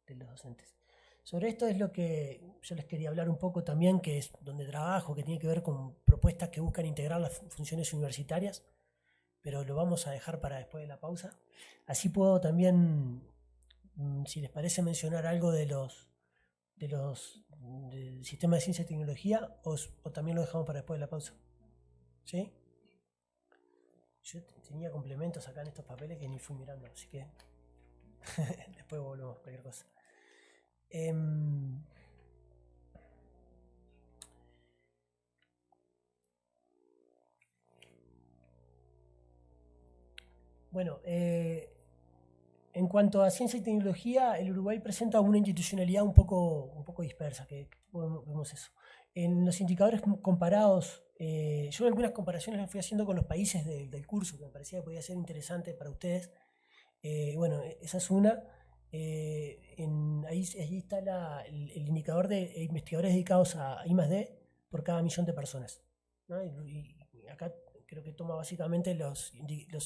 los docentes. Sobre esto es lo que yo les quería hablar un poco también, que es donde trabajo, que tiene que ver con propuestas que buscan integrar las funciones universitarias, pero lo vamos a dejar para después de la pausa. Así puedo también, si les parece, mencionar algo del sistema de ciencia y tecnología, o también lo dejamos para después de la pausa. ¿Sí? Yo tenía complementos acá en estos papeles que ni fui mirando, así que después volvemos a cualquier cosa. Bueno, en cuanto a ciencia y tecnología, el Uruguay presenta una institucionalidad un poco dispersa, que vemos eso. En los indicadores comparados, yo algunas comparaciones las fui haciendo con los países del curso, que me parecía que podía ser interesante para ustedes. Bueno, esa es una. Ahí está el indicador de investigadores dedicados a I+D por cada millón de personas, ¿no? Y acá creo que toma básicamente los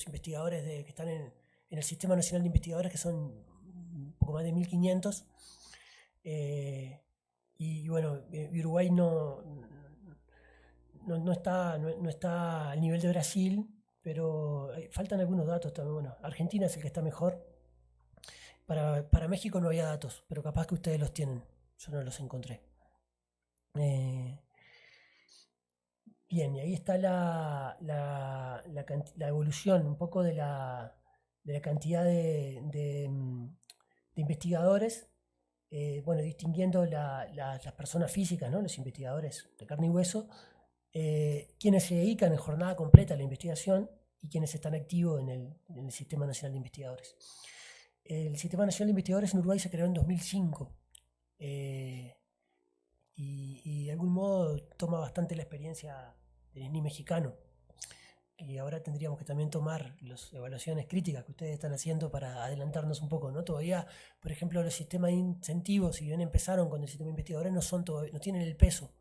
investigadores que están en el Sistema Nacional de Investigadores, que son un poco más de 1.500. Y bueno, Uruguay no está al nivel de Brasil, pero faltan algunos datos también. Bueno, Argentina es el que está mejor. Para México no había datos, pero capaz que ustedes los tienen. Yo no los encontré. Bien, y ahí está la evolución un poco de la cantidad de investigadores, bueno, distinguiendo las personas físicas, ¿no? Los investigadores de carne y hueso, quienes se dedican en jornada completa a la investigación y quienes están activos en el Sistema Nacional de Investigadores. El Sistema Nacional de Investigadores en Uruguay se creó en 2005 y de algún modo toma bastante la experiencia del SNI mexicano. Y ahora tendríamos que también tomar las evaluaciones críticas que ustedes están haciendo para adelantarnos un poco, ¿no? Todavía, por ejemplo, los sistemas de incentivos, si bien empezaron con el sistema de investigadores, no tienen el peso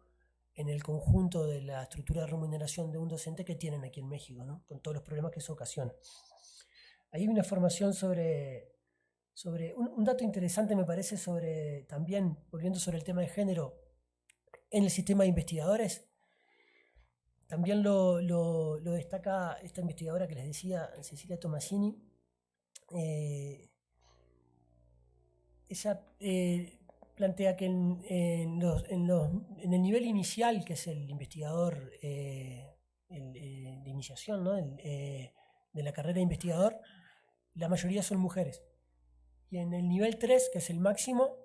en el conjunto de la estructura de remuneración de un docente que tienen aquí en México, ¿no? Con todos los problemas que eso ocasiona. Ahí hay una formación sobre un dato interesante, me parece, también, volviendo sobre el tema de género, en el sistema de investigadores. También lo destaca esta investigadora que les decía, Cecilia Tomasini. Ella plantea que en el nivel inicial, que es el investigador de iniciación, ¿no? De la carrera de investigador, la mayoría son mujeres. Y en el nivel 3, que es el máximo,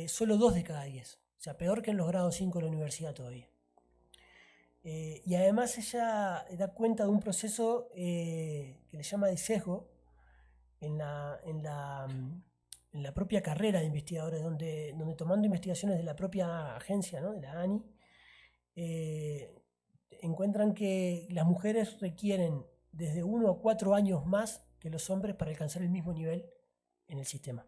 solo 2 de cada 10. O sea, peor que en los grados 5 de la universidad todavía. Y además ella da cuenta de un proceso que le llama de sesgo en la propia carrera de investigadores, donde tomando investigaciones de la propia agencia, ¿no? De la ANI, encuentran que las mujeres requieren desde 1 a 4 años más que los hombres para alcanzar el mismo nivel en el sistema.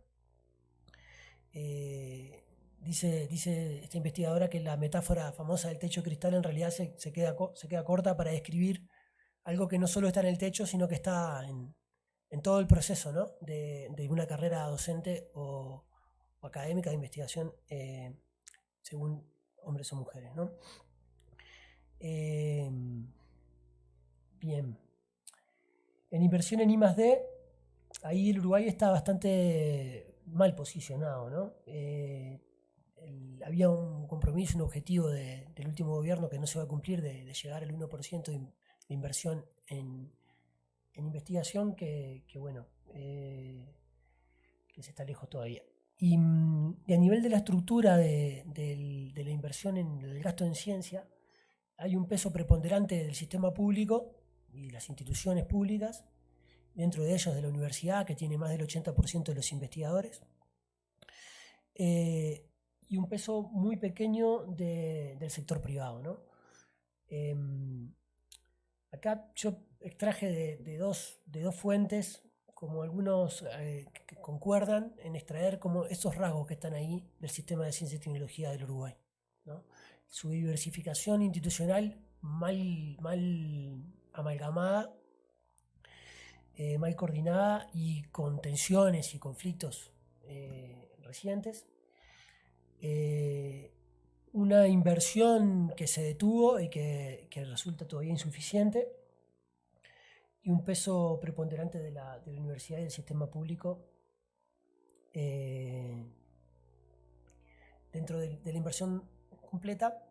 Dice esta investigadora que la metáfora famosa del techo de cristal en realidad se queda corta para describir algo que no solo está en el techo, sino que está en todo el proceso, ¿no? de una carrera docente o académica de investigación, según hombres o mujeres, ¿no? Bien. En inversión en I+D, ahí el Uruguay está bastante mal posicionado, ¿no? Había un compromiso, un objetivo del último gobierno que no se va a cumplir, de llegar al 1% de inversión en investigación, que bueno, que se está lejos todavía. Y a nivel de la estructura de la inversión del gasto en ciencia, hay un peso preponderante del sistema público y de las instituciones públicas, dentro de ellos de la universidad, que tiene más del 80% de los investigadores, y un peso muy pequeño del sector privado, ¿no? Acá yo extraje de dos fuentes, como algunos que concuerdan en extraer como esos rasgos que están ahí del sistema de ciencia y tecnología del Uruguay, ¿no? Su diversificación institucional mal amalgamada, mal coordinada y con tensiones y conflictos recientes. Una inversión que se detuvo y que resulta todavía insuficiente, y un peso preponderante de la universidad y del sistema público dentro de la inversión completa.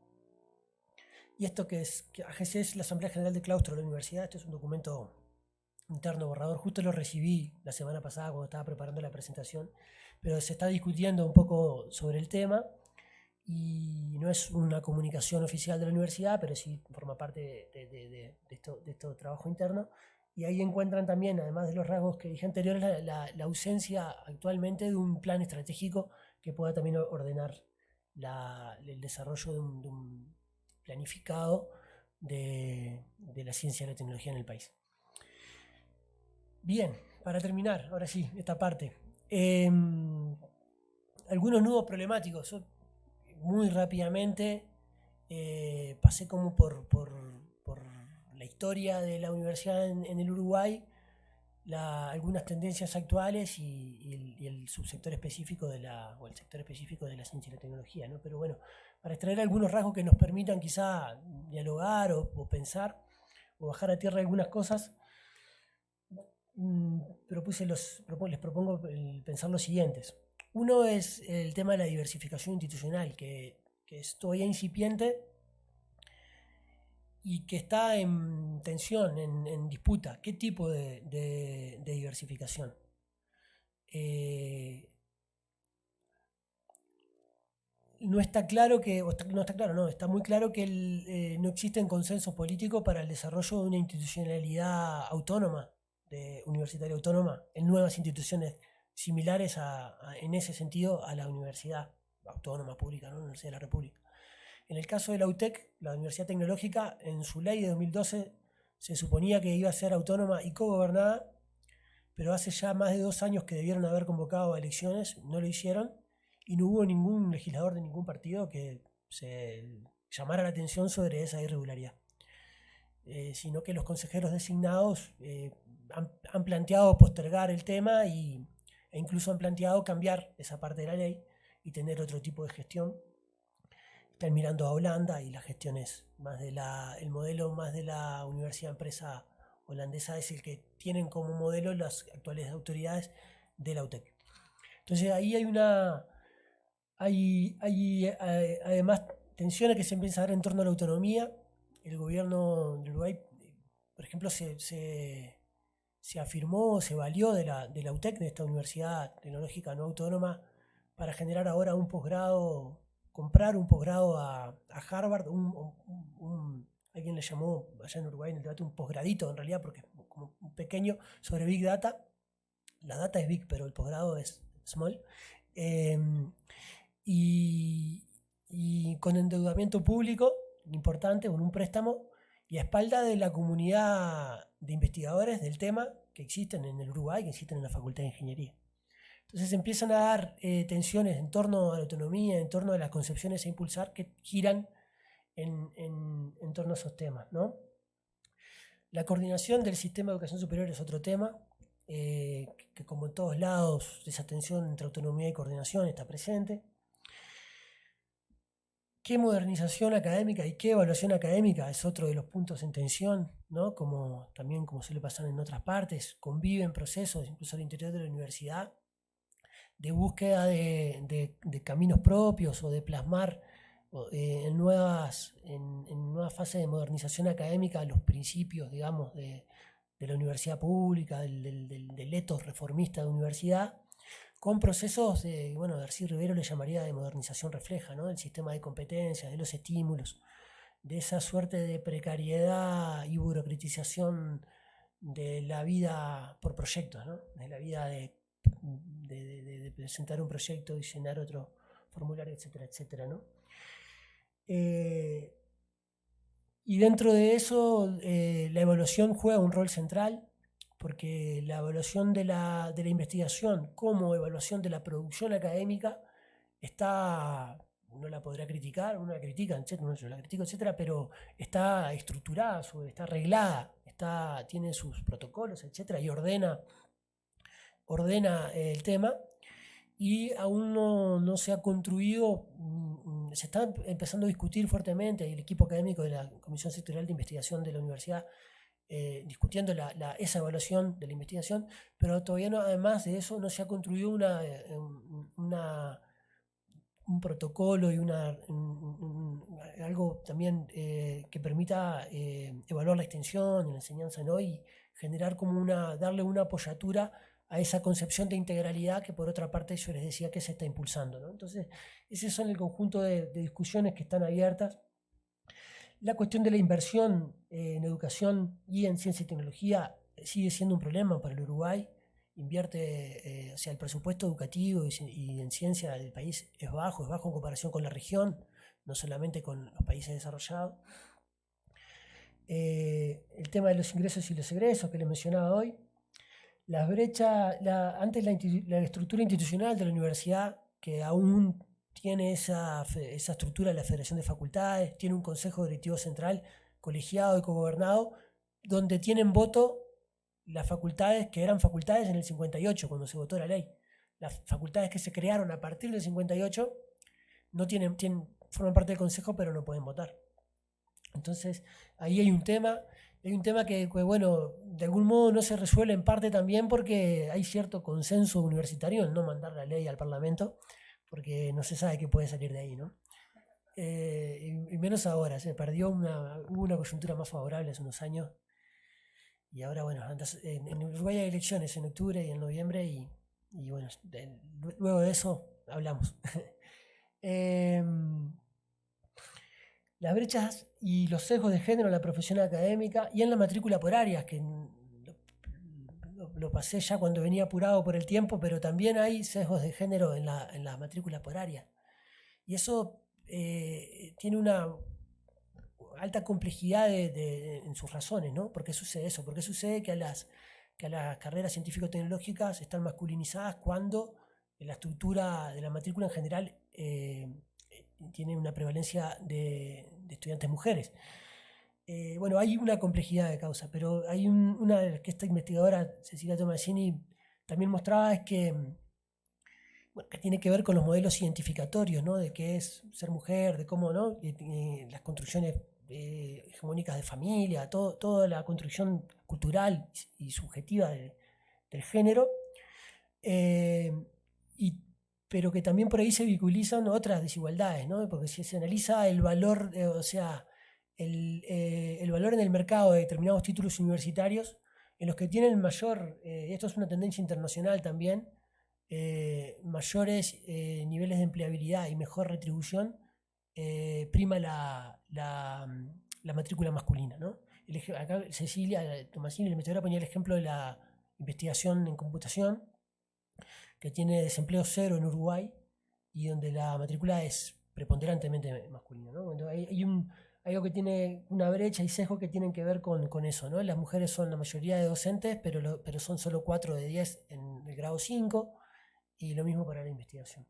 Y esto que AGC es la Asamblea General de Claustro de la Universidad. Esto es un documento interno borrador, justo lo recibí la semana pasada cuando estaba preparando la presentación, pero se está discutiendo un poco sobre el tema y no es una comunicación oficial de la universidad, pero sí forma parte de este trabajo interno. Y ahí encuentran también, además de los rasgos que dije anteriores, la ausencia actualmente de un plan estratégico que pueda también ordenar el desarrollo de un planificado de la ciencia y la tecnología en el país. Bien, para terminar, ahora sí, esta parte. Algunos nudos problemáticos. Yo muy rápidamente pasé como por la historia de la universidad en el Uruguay. algunas tendencias actuales y el subsector específico o el sector específico de la ciencia y la tecnología, ¿no? Pero bueno, para extraer algunos rasgos que nos permitan quizá dialogar o pensar o bajar a tierra algunas cosas, les propongo pensar los siguientes. Uno es el tema de la diversificación institucional, que es todavía incipiente y que está en tensión, en disputa. ¿Qué tipo de diversificación? No está claro está muy claro que no existe un consenso político para el desarrollo de una institucionalidad autónoma, universitaria autónoma, en nuevas instituciones similares en ese sentido a la universidad autónoma pública, ¿no? La Universidad de la República. En el caso de la UTEC, la Universidad Tecnológica, en su ley de 2012 se suponía que iba a ser autónoma y cogobernada, pero hace ya más de 2 años que debieron haber convocado a elecciones, no lo hicieron, y no hubo ningún legislador de ningún partido que se llamara la atención sobre esa irregularidad. Sino que los consejeros designados han planteado postergar el tema e incluso han planteado cambiar esa parte de la ley y tener otro tipo de gestión. Están mirando a Holanda y la gestión es más el modelo más de la universidad empresa holandesa es el que tienen como modelo las actuales autoridades de la UTEC. Entonces ahí hay además tensiones que se empiezan a dar en torno a la autonomía. El gobierno de Uruguay, por ejemplo, se afirmó, se valió de la UTEC, de esta universidad tecnológica no autónoma, para generar ahora un posgrado, comprar un posgrado a Harvard, alguien le llamó allá en Uruguay en el debate un posgradito en realidad, porque es como un pequeño sobre Big Data. La data es big, pero el posgrado es small. Y con endeudamiento público importante, con un préstamo, y a espalda de la comunidad de investigadores del tema que existen en el Uruguay, que existen en la Facultad de Ingeniería. Entonces empiezan a dar tensiones en torno a la autonomía, en torno a las concepciones a impulsar que giran en torno a esos temas, ¿no? La coordinación del sistema de educación superior es otro tema, que como en todos lados, esa tensión entre autonomía y coordinación está presente. ¿Qué modernización académica y qué evaluación académica es otro de los puntos en tensión, ¿no? Como suele pasar en otras partes, conviven procesos, incluso al interior de la universidad, de búsqueda de caminos propios o de plasmar en nuevas fases de modernización académica los principios, digamos, de la universidad pública, del ethos reformista de universidad, con procesos Darcy Ribeiro le llamaría de modernización refleja, ¿no? Del sistema de competencias, de los estímulos, de esa suerte de precariedad y burocratización de la vida por proyectos, ¿no? De la vida de presentar un proyecto, diseñar otro formulario, etcétera, etcétera, ¿no? Y dentro de eso, la evaluación juega un rol central, porque la evaluación de la investigación como evaluación de la producción académica uno la podrá criticar, uno la critica, etcétera, yo la critico, etcétera, pero está estructurada, está arreglada, tiene sus protocolos, etcétera, y ordena el tema, y aún no se ha construido, se está empezando a discutir fuertemente, y el equipo académico de la Comisión Sectorial de Investigación de la Universidad discutiendo esa evaluación de la investigación, pero todavía no, además de eso no se ha construido un protocolo y algo también que permita evaluar la extensión y la enseñanza, ¿no? Y generar darle una apoyatura a esa concepción de integralidad que por otra parte yo les decía que se está impulsando, ¿no? Entonces, ese son el conjunto de discusiones que están abiertas. La cuestión de la inversión en educación y en ciencia y tecnología sigue siendo un problema para el Uruguay. Invierte, el presupuesto educativo y en ciencia del país es bajo en comparación con la región, no solamente con los países desarrollados. El tema de los ingresos y los egresos que les mencionaba hoy. Las brechas, antes la estructura institucional de la universidad, que aún tiene esa estructura de la Federación de Facultades, tiene un consejo directivo central colegiado y cogobernado, donde tienen voto las facultades que eran facultades en el 58, cuando se votó la ley. Las facultades que se crearon a partir del 58 no forman parte del Consejo, pero no pueden votar. Entonces, ahí hay un tema que, bueno, de algún modo no se resuelve en parte también porque hay cierto consenso universitario en no mandar la ley al Parlamento, porque no se sabe qué puede salir de ahí, ¿no? Y menos ahora, se perdió hubo una coyuntura más favorable hace unos años, y ahora, bueno, en Uruguay hay elecciones en octubre y en noviembre, y bueno, luego de eso hablamos. Las brechas y los sesgos de género en la profesión académica y en la matrícula por áreas, que lo pasé ya cuando venía apurado por el tiempo, pero también hay sesgos de género en la matrícula por área. Y eso tiene una alta complejidad en sus razones, ¿no? ¿Por qué sucede eso? ¿Por qué sucede que a las carreras científico-tecnológicas están masculinizadas cuando la estructura de la matrícula en general tiene una prevalencia de estudiantes mujeres? Bueno, hay una complejidad de causa, pero hay una que esta investigadora, Cecilia Tomasini, también mostraba, es que, bueno, que tiene que ver con los modelos identificatorios, ¿no? De qué es ser mujer, de cómo, ¿no? Las construcciones hegemónicas de familia, toda la construcción cultural y subjetiva del género, pero que también por ahí se vinculizan otras desigualdades, ¿no? Porque si se analiza el valor, o sea, el valor en el mercado de determinados títulos universitarios, en los que tienen mayor, esto es una tendencia internacional también, mayores niveles de empleabilidad y mejor retribución, prima la matrícula masculina, ¿no? Acá Cecilia Tomasini, la investigadora, ponía el ejemplo de la investigación en computación, que tiene desempleo cero en Uruguay y donde la matrícula es preponderantemente masculina, ¿no? Bueno, hay algo que tiene una brecha y sesgo que tienen que ver con eso, ¿no? Las mujeres son la mayoría de docentes, pero son solo 4 de 10 en el grado 5, y lo mismo para la investigación.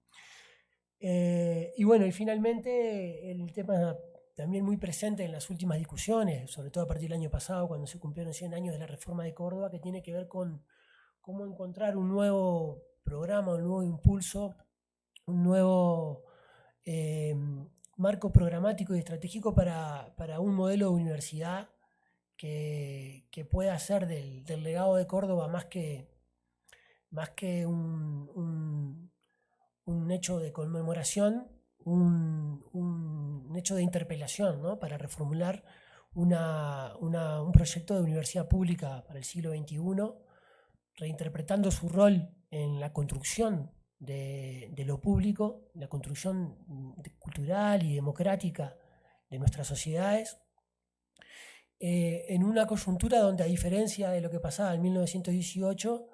Y bueno, y finalmente el tema también muy presente en las últimas discusiones, sobre todo a partir del año pasado, cuando se cumplieron 100 años de la reforma de Córdoba, que tiene que ver con cómo encontrar un nuevo programa, un nuevo impulso, un nuevo marco programático y estratégico para un modelo de universidad que pueda hacer del legado de Córdoba más que un hecho de conmemoración, un hecho de interpelación, ¿no? Para reformular un proyecto de universidad pública para el siglo XXI, reinterpretando su rol en la construcción de lo público, la construcción cultural y democrática de nuestras sociedades, en una coyuntura donde, a diferencia de lo que pasaba en 1918,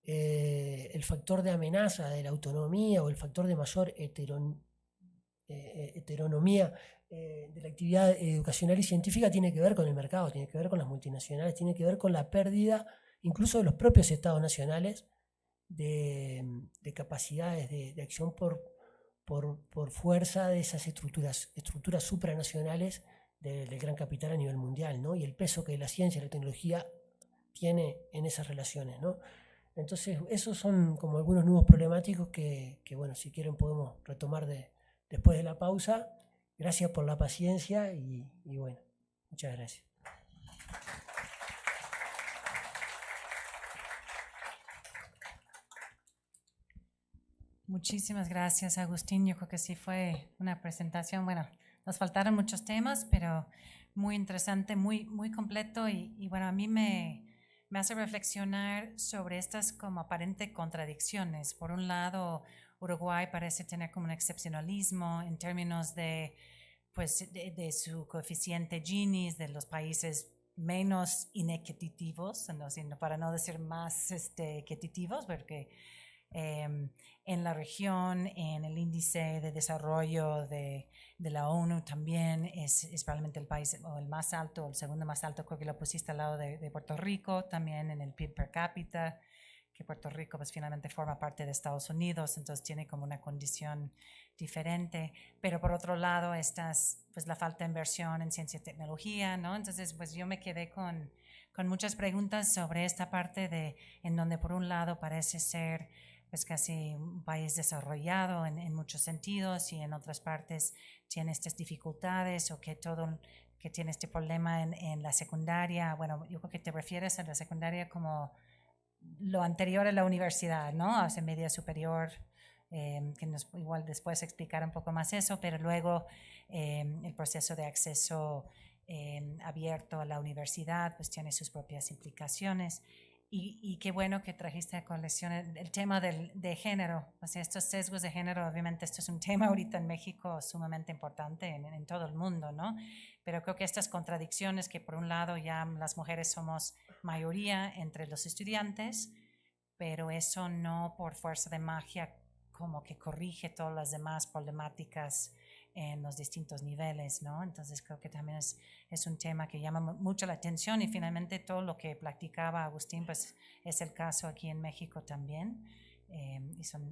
el factor de amenaza de la autonomía o el factor de mayor heteronomía de la actividad educacional y científica tiene que ver con el mercado, tiene que ver con las multinacionales, tiene que ver con la pérdida incluso de los propios estados nacionales de capacidades de acción por fuerza de esas estructuras supranacionales del gran capital a nivel mundial, ¿no? Y el peso que la ciencia y la tecnología tiene en esas relaciones, ¿no? Entonces, esos son como algunos nudos problemáticos que bueno, si quieren podemos retomar después de la pausa. Gracias por la paciencia y bueno, muchas gracias. Muchísimas gracias, Agustín. Yo creo que sí fue una presentación, bueno, nos faltaron muchos temas, pero muy interesante, muy, muy completo y bueno, a mí me hace reflexionar sobre estas como aparentes contradicciones. Por un lado, Uruguay parece tener como un excepcionalismo en términos de, pues, de su coeficiente Gini, de los países menos inequitativos, para no decir más equitativos, porque en la región, en el índice de desarrollo de la ONU también es probablemente el país o el más alto, el segundo más alto, creo que lo pusiste al lado de Puerto Rico, también en el PIB per cápita, que Puerto Rico pues finalmente forma parte de Estados Unidos, entonces tiene como una condición diferente, pero por otro lado pues la falta de inversión en ciencia y tecnología, ¿no? Entonces pues yo me quedé con con muchas preguntas sobre esta parte de en donde por un lado parece ser pues casi un país desarrollado en muchos sentidos y en otras partes tiene estas dificultades o que tiene este problema en la secundaria. Bueno, yo creo que te refieres a la secundaria como lo anterior a la universidad, ¿no? Hacia media superior, que nos igual después explicar un poco más eso, pero luego el proceso de acceso abierto a la universidad pues tiene sus propias implicaciones. Y qué bueno que trajiste a colección el tema de género, o sea, estos sesgos de género, obviamente esto es un tema ahorita en México sumamente importante en todo el mundo, ¿no? Pero creo que estas contradicciones que por un lado ya las mujeres somos mayoría entre los estudiantes, pero eso no por fuerza de magia como que corrige todas las demás problemáticas en los distintos niveles, ¿no? Entonces creo que también es un tema que llama mucho la atención y finalmente todo lo que practicaba Agustín, pues es el caso aquí en México también.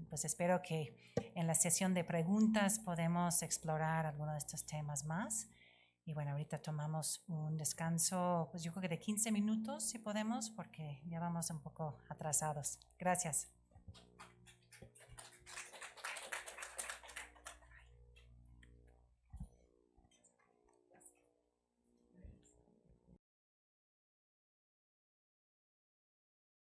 Pues espero que en la sesión de preguntas podemos explorar algunos de estos temas más. Y bueno, ahorita tomamos un descanso, pues yo creo que de 15 minutos si podemos, porque ya vamos un poco atrasados. Gracias.